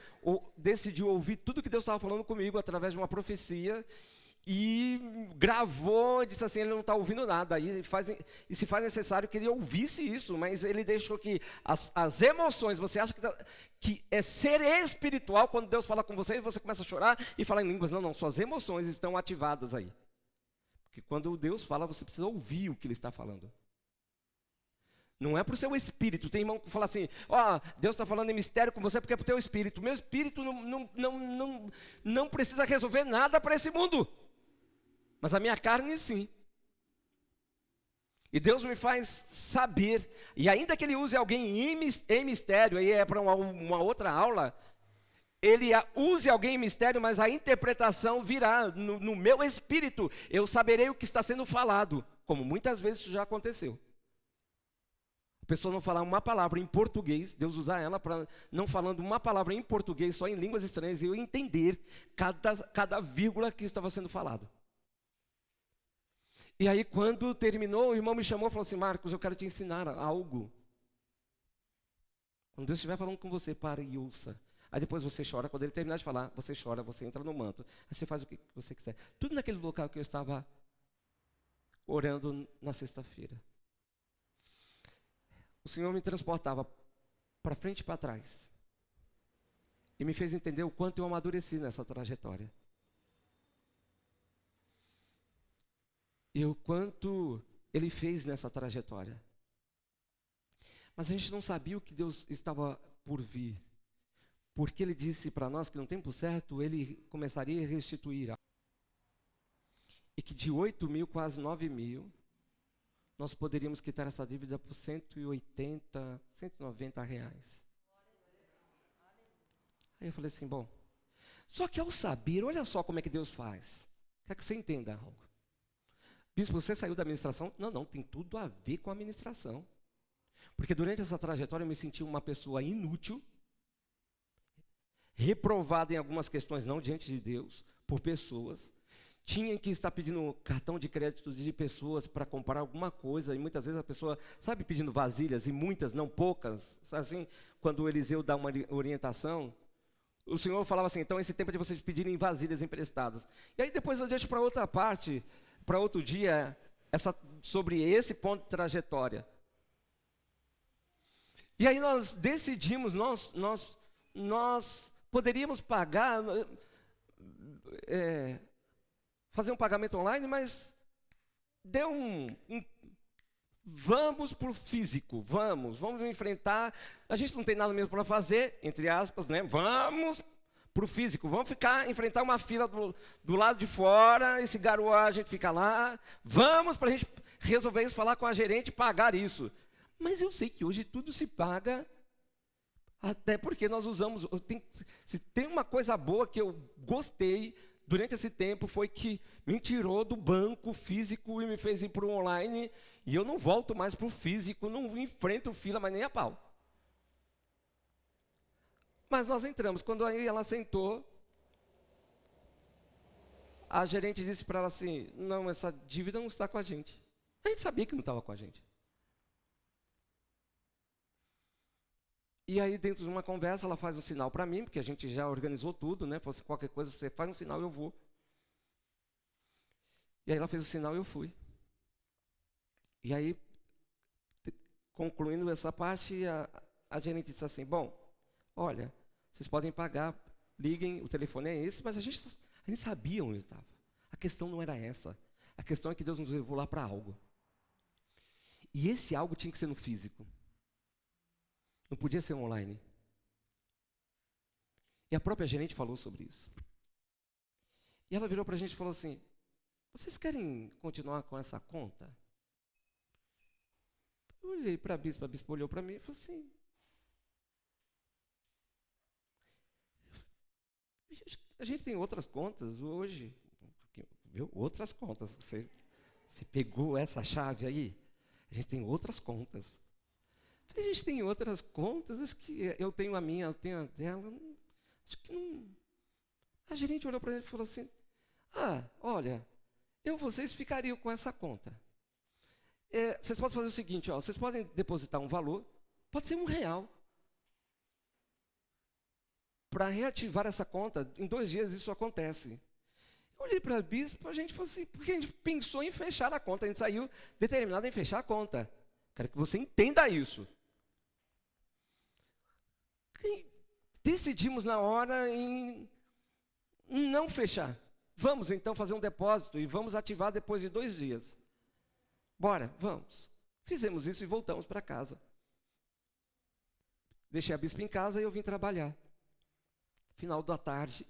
decidiu ouvir tudo que Deus estava falando comigo, através de uma profecia, e gravou, disse assim: ele não está ouvindo nada, aí se faz necessário que ele ouvisse isso, mas ele deixou que as emoções, você acha que é ser espiritual, quando Deus fala com você, e você começa a chorar e falar em línguas. Não, suas emoções estão ativadas aí, porque quando Deus fala, você precisa ouvir o que Ele está falando. Não é para o seu espírito. Tem irmão que fala assim: Deus está falando em mistério com você porque é para o teu espírito. Meu espírito não precisa resolver nada para esse mundo, mas a minha carne sim. E Deus me faz saber, e ainda que Ele use alguém em mistério, aí é para uma outra aula, Ele use alguém em mistério, mas a interpretação virá no meu espírito. Eu saberei o que está sendo falado, como muitas vezes isso já aconteceu. A pessoa não falar uma palavra em português, Deus usar ela para não falando uma palavra em português, só em línguas estranhas, e eu entender cada vírgula que estava sendo falado. E aí, quando terminou, o irmão me chamou e falou assim: Marcos, eu quero te ensinar algo. Quando Deus estiver falando com você, pare e ouça. Aí depois você chora. Quando Ele terminar de falar, você chora, você entra no manto. Aí você faz o que você quiser. Tudo naquele local que eu estava orando na sexta-feira. O Senhor me transportava para frente e para trás. E me fez entender o quanto eu amadureci nessa trajetória. E o quanto Ele fez nessa trajetória. Mas a gente não sabia o que Deus estava por vir. Porque Ele disse para nós que no tempo certo Ele começaria a restituir. E que de 8 mil, quase 9 mil, nós poderíamos quitar essa dívida por 180, 190 reais. Aí eu falei assim, bom, só que ao saber, olha só como é que Deus faz. Quer que você entenda algo. Bispo, você saiu da administração? Não, tem tudo a ver com a administração. Porque durante essa trajetória eu me senti uma pessoa inútil, reprovada em algumas questões, não diante de Deus, por pessoas. Tinha que estar pedindo cartão de crédito de pessoas para comprar alguma coisa, e muitas vezes a pessoa, sabe, pedindo vasilhas, e muitas, não poucas, assim, quando o Eliseu dá uma orientação, o Senhor falava assim, então esse tempo é de vocês pedirem vasilhas emprestadas. E aí depois eu deixo para outra parte, para outro dia, sobre esse ponto de trajetória. E aí nós decidimos, nós poderíamos pagar, fazer um pagamento online, mas deu vamos para o físico, vamos enfrentar, a gente não tem nada mesmo para fazer, entre aspas, né? Vamos para o físico, vamos enfrentar uma fila do lado de fora, esse garoa a gente fica lá, vamos para a gente resolver isso, falar com a gerente e pagar isso. Mas eu sei que hoje tudo se paga, até porque nós usamos, se tem uma coisa boa que eu gostei durante esse tempo, foi que me tirou do banco físico e me fez ir para o online, e eu não volto mais para o físico, não enfrento fila, mas nem a pau. Mas nós entramos, quando aí ela sentou, a gerente disse para ela assim, não, essa dívida não está com a gente. A gente sabia que não estava com a gente. E aí, dentro de uma conversa, ela faz um sinal para mim, porque a gente já organizou tudo, né? Falou assim, qualquer coisa, você faz um sinal, eu vou. E aí ela fez o sinal e eu fui. E aí, concluindo essa parte, a gerente disse assim, bom, olha, vocês podem pagar, liguem, o telefone é esse, mas a gente sabia onde estava. A questão não era essa. A questão é que Deus nos levou lá para algo. E esse algo tinha que ser no físico. Não podia ser online. E a própria gerente falou sobre isso. E ela virou para a gente e falou assim, vocês querem continuar com essa conta? Eu olhei para a bispa olhou para mim e falou assim, a gente tem outras contas hoje, viu? Outras contas, você pegou essa chave aí, a gente tem outras contas. A gente tem outras contas, acho que eu tenho a minha, eu tenho a dela, acho que não. A gerente olhou para ele e falou assim, olha, vocês ficariam com essa conta. Vocês podem fazer o seguinte, vocês podem depositar um valor, pode ser R$1. Para reativar essa conta, em 2 dias isso acontece. Eu olhei para a bispa, a gente falou assim, porque a gente pensou em fechar a conta, a gente saiu determinado em fechar a conta. Quero que você entenda isso. E decidimos na hora em não fechar. Vamos então fazer um depósito e vamos ativar depois de 2 dias. Bora, vamos. Fizemos isso e voltamos para casa. Deixei a bispa em casa e eu vim trabalhar. Final da tarde,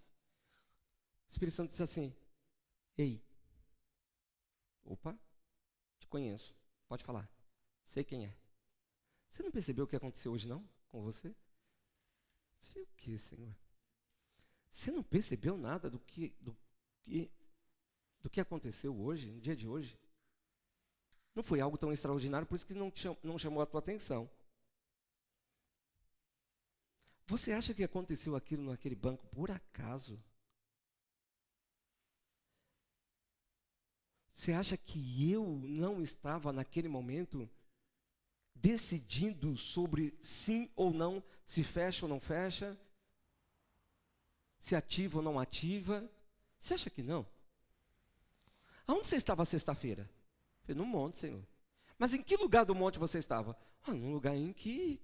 o Espírito Santo disse assim, ei, opa, te conheço, pode falar, sei quem é. Você não percebeu o que aconteceu hoje não, com você? Eu falei, o que, Senhor? Você não percebeu nada do que aconteceu hoje, no dia de hoje? Não foi algo tão extraordinário, por isso que não chamou a tua atenção. Você acha que aconteceu aquilo naquele banco por acaso? Você acha que eu não estava naquele momento decidindo sobre sim ou não, se fecha ou não fecha, se ativa ou não ativa? Você acha que não? Aonde você estava sexta-feira? falei, no monte, Senhor. Mas em que lugar do monte você estava? Num lugar em que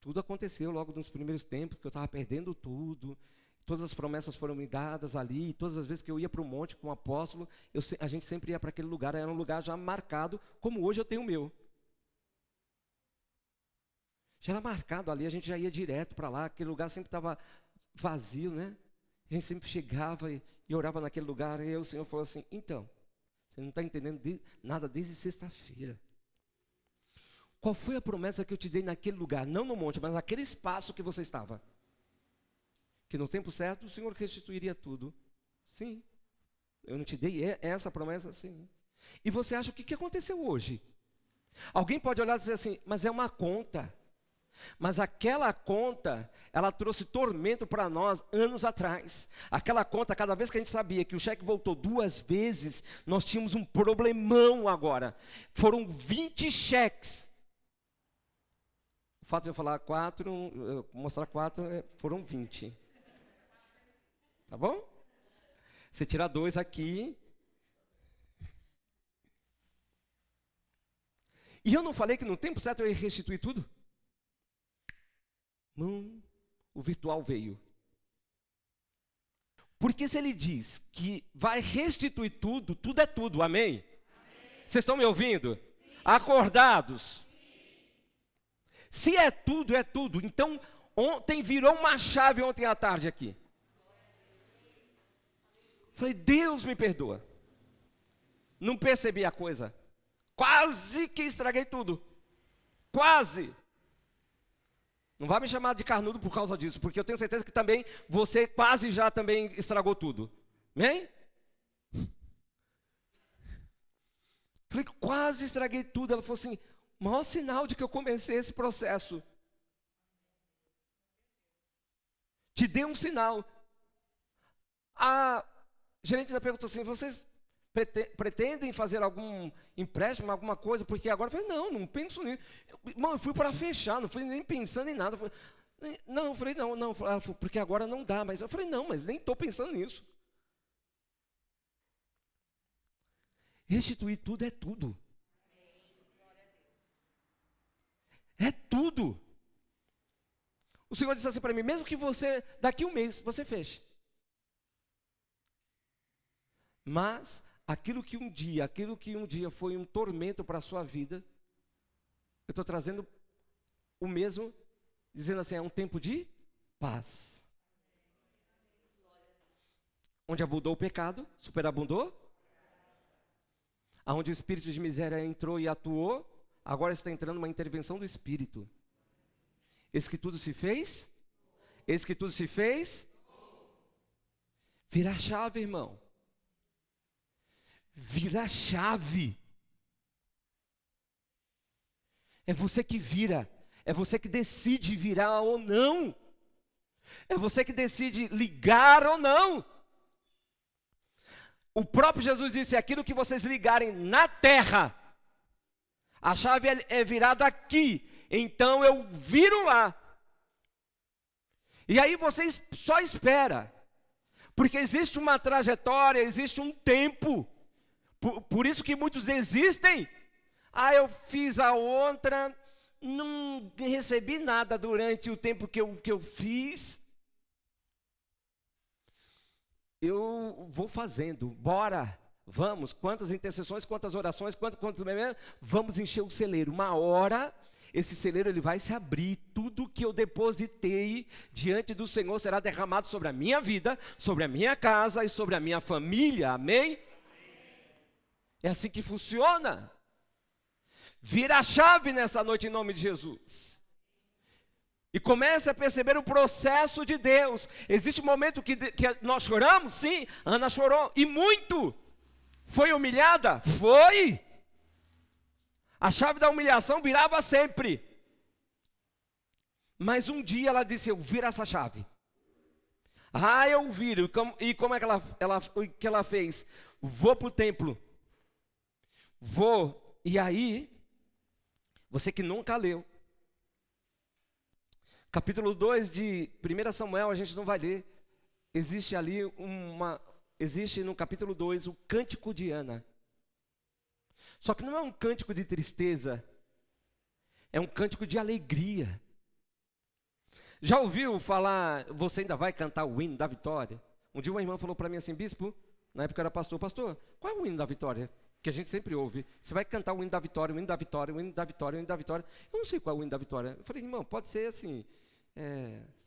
tudo aconteceu logo nos primeiros tempos, que eu estava perdendo tudo. Todas as promessas foram me dadas ali. Todas as vezes que eu ia para o monte com o apóstolo, a gente sempre ia para aquele lugar. Era um lugar já marcado, como hoje eu tenho o meu. Já era marcado ali, a gente já ia direto para lá. Aquele lugar sempre estava vazio, né? A gente sempre chegava e orava naquele lugar. E aí o Senhor falou assim, então, você não está entendendo nada desde sexta-feira. Qual foi a promessa que eu te dei naquele lugar? Não no monte, mas naquele espaço que você estava. Que no tempo certo o Senhor restituiria tudo. Sim. Eu não te dei essa promessa? Sim. E você acha o que aconteceu hoje? Alguém pode olhar e dizer assim, mas é uma conta. Mas aquela conta, ela trouxe tormento para nós anos atrás. Aquela conta, cada vez que a gente sabia que o cheque voltou 2 vezes, nós tínhamos um problemão agora. Foram 20 cheques. O fato de eu falar 4, mostrar 4, foram 20. Tá bom? Você tira 2 aqui. E eu não falei que no tempo certo eu ia restituir tudo? Não, o virtual veio. Porque se ele diz que vai restituir tudo, tudo é tudo, amém? Vocês estão me ouvindo? Sim. Acordados? Sim. Se é tudo, é tudo. Então, ontem virou uma chave ontem à tarde aqui. Falei, Deus me perdoa. Não percebi a coisa. Quase que estraguei tudo. Quase. Não vai me chamar de carnudo por causa disso, porque eu tenho certeza que também você quase já também estragou tudo. Amém? Falei, quase estraguei tudo. Ela falou assim, o maior sinal de que eu comecei esse processo. Te dei um sinal. A gerente da perguntou assim, vocês pretendem fazer algum empréstimo, alguma coisa? Porque agora eu falei, não penso nisso. Eu fui para fechar, não fui nem pensando em nada. Eu falei, não, porque agora não dá. Mas eu falei, não, mas nem estou pensando nisso. Restituir tudo é tudo. É tudo. O Senhor disse assim para mim, mesmo que você, daqui 1 mês, você feche. Mas aquilo que um dia foi um tormento para a sua vida, eu estou trazendo o mesmo, dizendo assim, é um tempo de paz. Onde abundou o pecado, superabundou. Aonde o espírito de miséria entrou e atuou, agora está entrando uma intervenção do Espírito. Eis que tudo se fez? Eis que tudo se fez? Vira a chave, irmão. Vira a chave. É você que vira. É você que decide virar ou não. É você que decide ligar ou não. O próprio Jesus disse, aquilo que vocês ligarem na terra, a chave é virada aqui, então eu viro lá. E aí você só espera, porque existe uma trajetória, existe um tempo. Por isso que muitos desistem. Eu fiz a outra, não recebi nada durante o tempo que eu fiz. Eu vou fazendo, bora, vamos, quantas intercessões, quantas orações, vamos encher o celeiro. Uma hora, esse celeiro ele vai se abrir, tudo que eu depositei diante do Senhor será derramado sobre a minha vida, sobre a minha casa e sobre a minha família, amém? É assim que funciona. Vira a chave nessa noite em nome de Jesus. E comece a perceber o processo de Deus. Existe um momento que nós choramos? Sim, Ana chorou, e muito. Foi humilhada? Foi. A chave da humilhação virava sempre. Mas um dia ela disse, eu viro essa chave. Eu viro. E como é que ela fez? Vou para o templo. Vou. E aí, você que nunca leu, capítulo 2 de 1 Samuel, a gente não vai ler. Existe ali existe no capítulo 2 o Cântico de Ana. Só que não é um cântico de tristeza, é um cântico de alegria. Já ouviu falar, você ainda vai cantar o hino da vitória? Um dia uma irmã falou para mim assim, bispo, na época eu era pastor, qual é o hino da vitória? Que a gente sempre ouve. Você vai cantar o hino da vitória, o hino da vitória, o hino da vitória, o hino da vitória. Eu não sei qual é o hino da vitória. Eu falei, irmão, pode ser assim,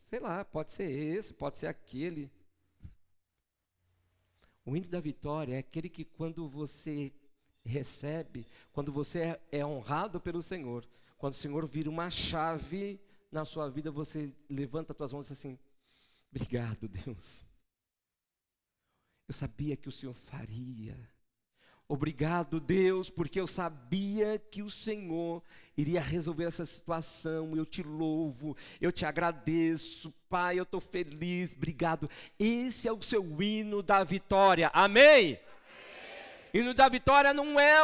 sei lá, pode ser esse, pode ser aquele. O hino da vitória é aquele que quando você recebe, quando você é honrado pelo Senhor, quando o Senhor vira uma chave na sua vida, você levanta as tuas mãos e diz assim, obrigado, Deus. Eu sabia que o Senhor faria. Obrigado, Deus, porque eu sabia que o Senhor iria resolver essa situação. Eu te louvo, eu te agradeço, Pai, eu estou feliz, obrigado. Esse é o seu hino da vitória, amém? Amém. Hino da vitória não é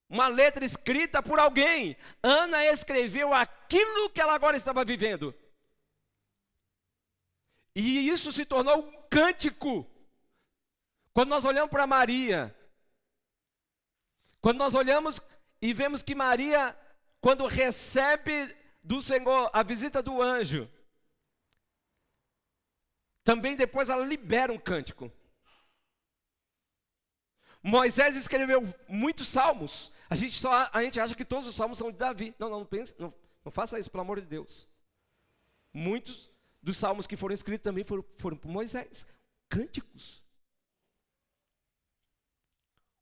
uma letra escrita por alguém. Ana escreveu aquilo que ela agora estava vivendo. E isso se tornou um cântico. Quando nós olhamos para Maria, quando nós olhamos e vemos que Maria, quando recebe do Senhor a visita do anjo, também depois ela libera um cântico. Moisés escreveu muitos salmos. A gente acha que todos os salmos são de Davi. Não pense, não faça isso, pelo amor de Deus. Muitos dos salmos que foram escritos também foram por Moisés. Cânticos.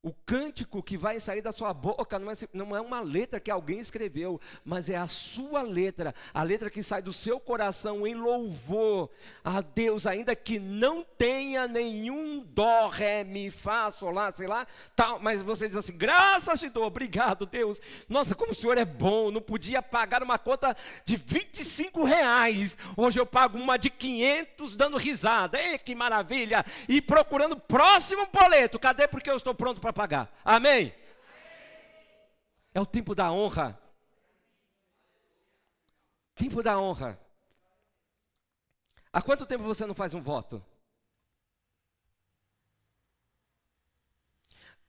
O cântico que vai sair da sua boca não é uma letra que alguém escreveu, mas é a sua letra, a letra que sai do seu coração em louvor a Deus, ainda que não tenha nenhum dó, ré, mi, fá, sol, lá, sei lá, tal, mas você diz assim, graças te dou, obrigado Deus, nossa, como o Senhor é bom, não podia pagar uma conta de R$25, hoje eu pago uma de 500 dando risada, ei, que maravilha, e procurando o próximo boleto, cadê porque eu estou pronto para pagar, amém? É o tempo da honra. Tempo da honra. Há quanto tempo você não faz um voto?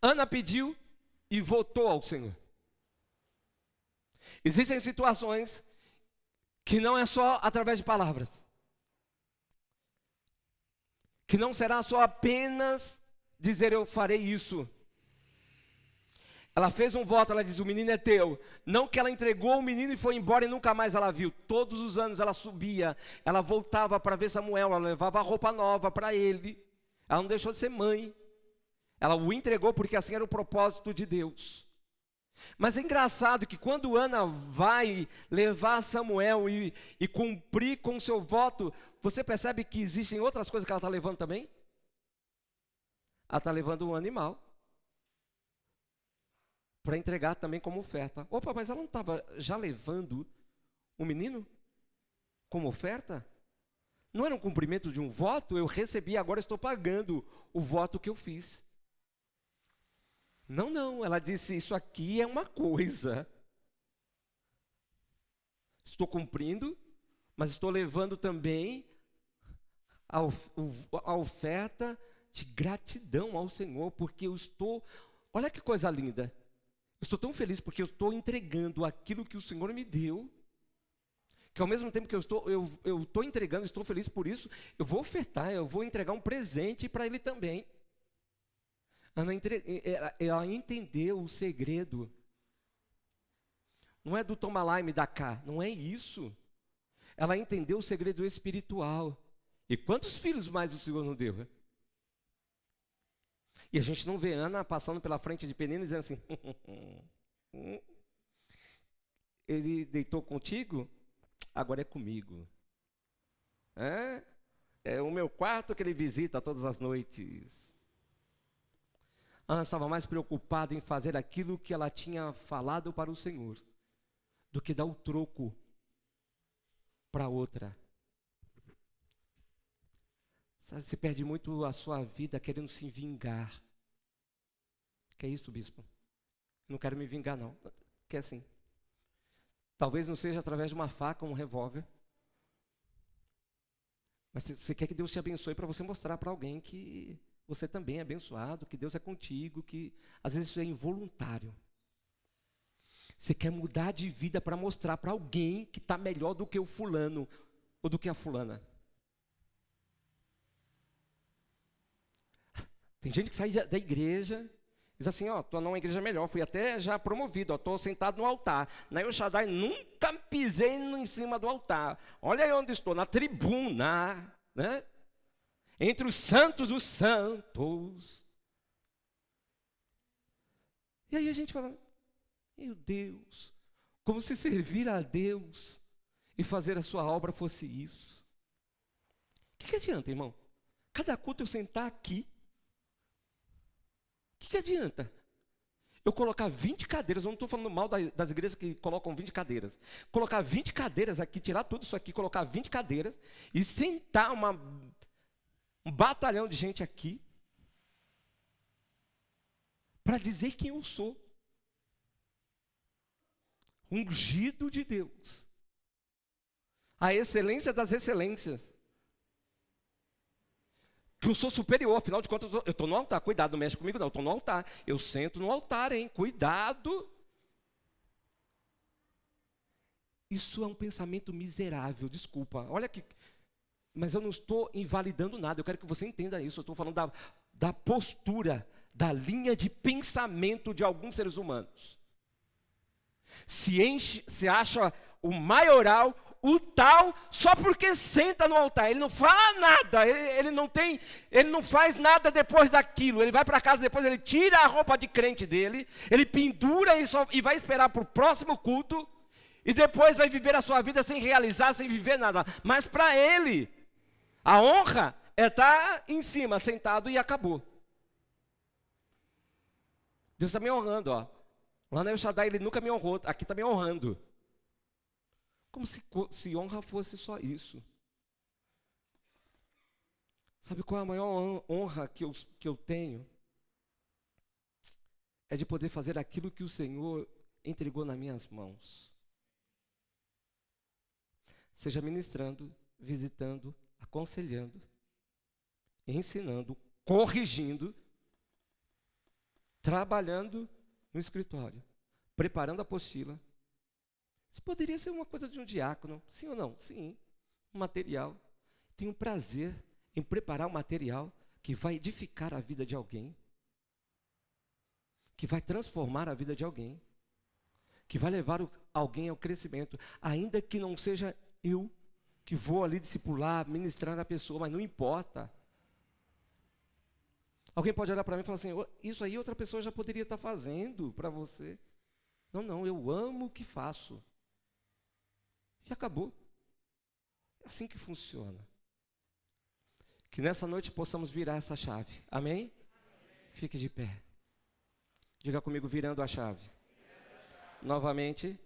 Ana pediu e votou ao Senhor. Existem situações que não é só através de palavras, que não será só apenas dizer eu farei isso. Ela fez um voto, ela diz, o menino é teu. Não que ela entregou o menino e foi embora e nunca mais ela viu. Todos os anos ela subia, ela voltava para ver Samuel, ela levava roupa nova para ele. Ela não deixou de ser mãe. Ela o entregou porque assim era o propósito de Deus. Mas é engraçado que quando Ana vai levar Samuel e cumprir com o seu voto, você percebe que existem outras coisas que ela está levando também? Ela está levando um animal para entregar também como oferta. Opa, mas ela não estava já levando o menino como oferta? Não era um cumprimento de um voto? Eu recebi, agora estou pagando o voto que eu fiz. Não, ela disse, isso aqui é uma coisa. Estou cumprindo, mas estou levando também a oferta de gratidão ao Senhor, porque eu estou, olha que coisa linda, eu estou tão feliz porque eu estou entregando aquilo que o Senhor me deu, que ao mesmo tempo que eu estou entregando, estou feliz por isso, eu vou ofertar, eu vou entregar um presente para Ele também. Ela entendeu o segredo. Não é do toma lá e me dá cá, não é isso. Ela entendeu o segredo espiritual. E quantos filhos mais o Senhor não deu? E a gente não vê Ana passando pela frente de Penina e dizendo assim, ele deitou contigo, agora é comigo. É o meu quarto que ele visita todas as noites. Ana estava mais preocupada em fazer aquilo que ela tinha falado para o Senhor, do que dar o troco para outra. Você perde muito a sua vida querendo se vingar. Que é isso, bispo? Não quero me vingar, não. Que é assim. Talvez não seja através de uma faca ou um revólver. Mas você quer que Deus te abençoe para você mostrar para alguém que você também é abençoado, que Deus é contigo, que às vezes isso é involuntário. Você quer mudar de vida para mostrar para alguém que está melhor do que o fulano ou do que a fulana. Tem gente que sai da igreja e diz assim, estou numa igreja melhor, fui até já promovido, estou sentado no altar. Na El Shaddai nunca pisei em cima do altar. Olha aí onde estou, na tribuna, né? Entre os santos dos santos. E aí a gente fala, meu Deus, como se servir a Deus e fazer a sua obra fosse isso. O que adianta, irmão? Cada culto eu sentar aqui, o que adianta? Eu colocar 20 cadeiras, eu não estou falando mal das igrejas que colocam 20 cadeiras. Colocar 20 cadeiras aqui, tirar tudo isso aqui, colocar 20 cadeiras e sentar um batalhão de gente aqui para dizer quem eu sou. Ungido de Deus. A excelência das excelências. Que eu sou superior, afinal de contas, eu estou no altar. Cuidado, não mexe comigo não, eu estou no altar. Eu sento no altar, hein? Cuidado. Isso é um pensamento miserável, desculpa. Olha que... Mas eu não estou invalidando nada, eu quero que você entenda isso. Eu estou falando da postura, da linha de pensamento de alguns seres humanos. Se acha o maioral, o tal, só porque senta no altar. Ele não fala nada, ele não faz nada depois daquilo. Ele vai para casa depois, ele tira a roupa de crente dele, ele pendura e vai esperar para o próximo culto, e depois vai viver a sua vida sem realizar, sem viver nada. Mas para ele, a honra é estar em cima, sentado e acabou. Deus está me honrando, ó. Lá na El Shaddai ele nunca me honrou, aqui está me honrando. Como se honra fosse só isso. Sabe qual é a maior honra que eu tenho? É de poder fazer aquilo que o Senhor entregou nas minhas mãos. Seja ministrando, visitando, aconselhando, ensinando, corrigindo, trabalhando no escritório, preparando a apostila. Isso poderia ser uma coisa de um diácono, sim ou não? Sim, um material. Tenho prazer em preparar um material que vai edificar a vida de alguém, que vai transformar a vida de alguém, que vai levar alguém ao crescimento, ainda que não seja eu que vou ali discipular, ministrar a pessoa, mas não importa. Alguém pode olhar para mim e falar assim, isso aí outra pessoa já poderia estar fazendo para você. Não, eu amo o que faço. E acabou. É assim que funciona. Que nessa noite possamos virar essa chave. Amém? Fique de pé. Diga comigo, virando a chave. Novamente.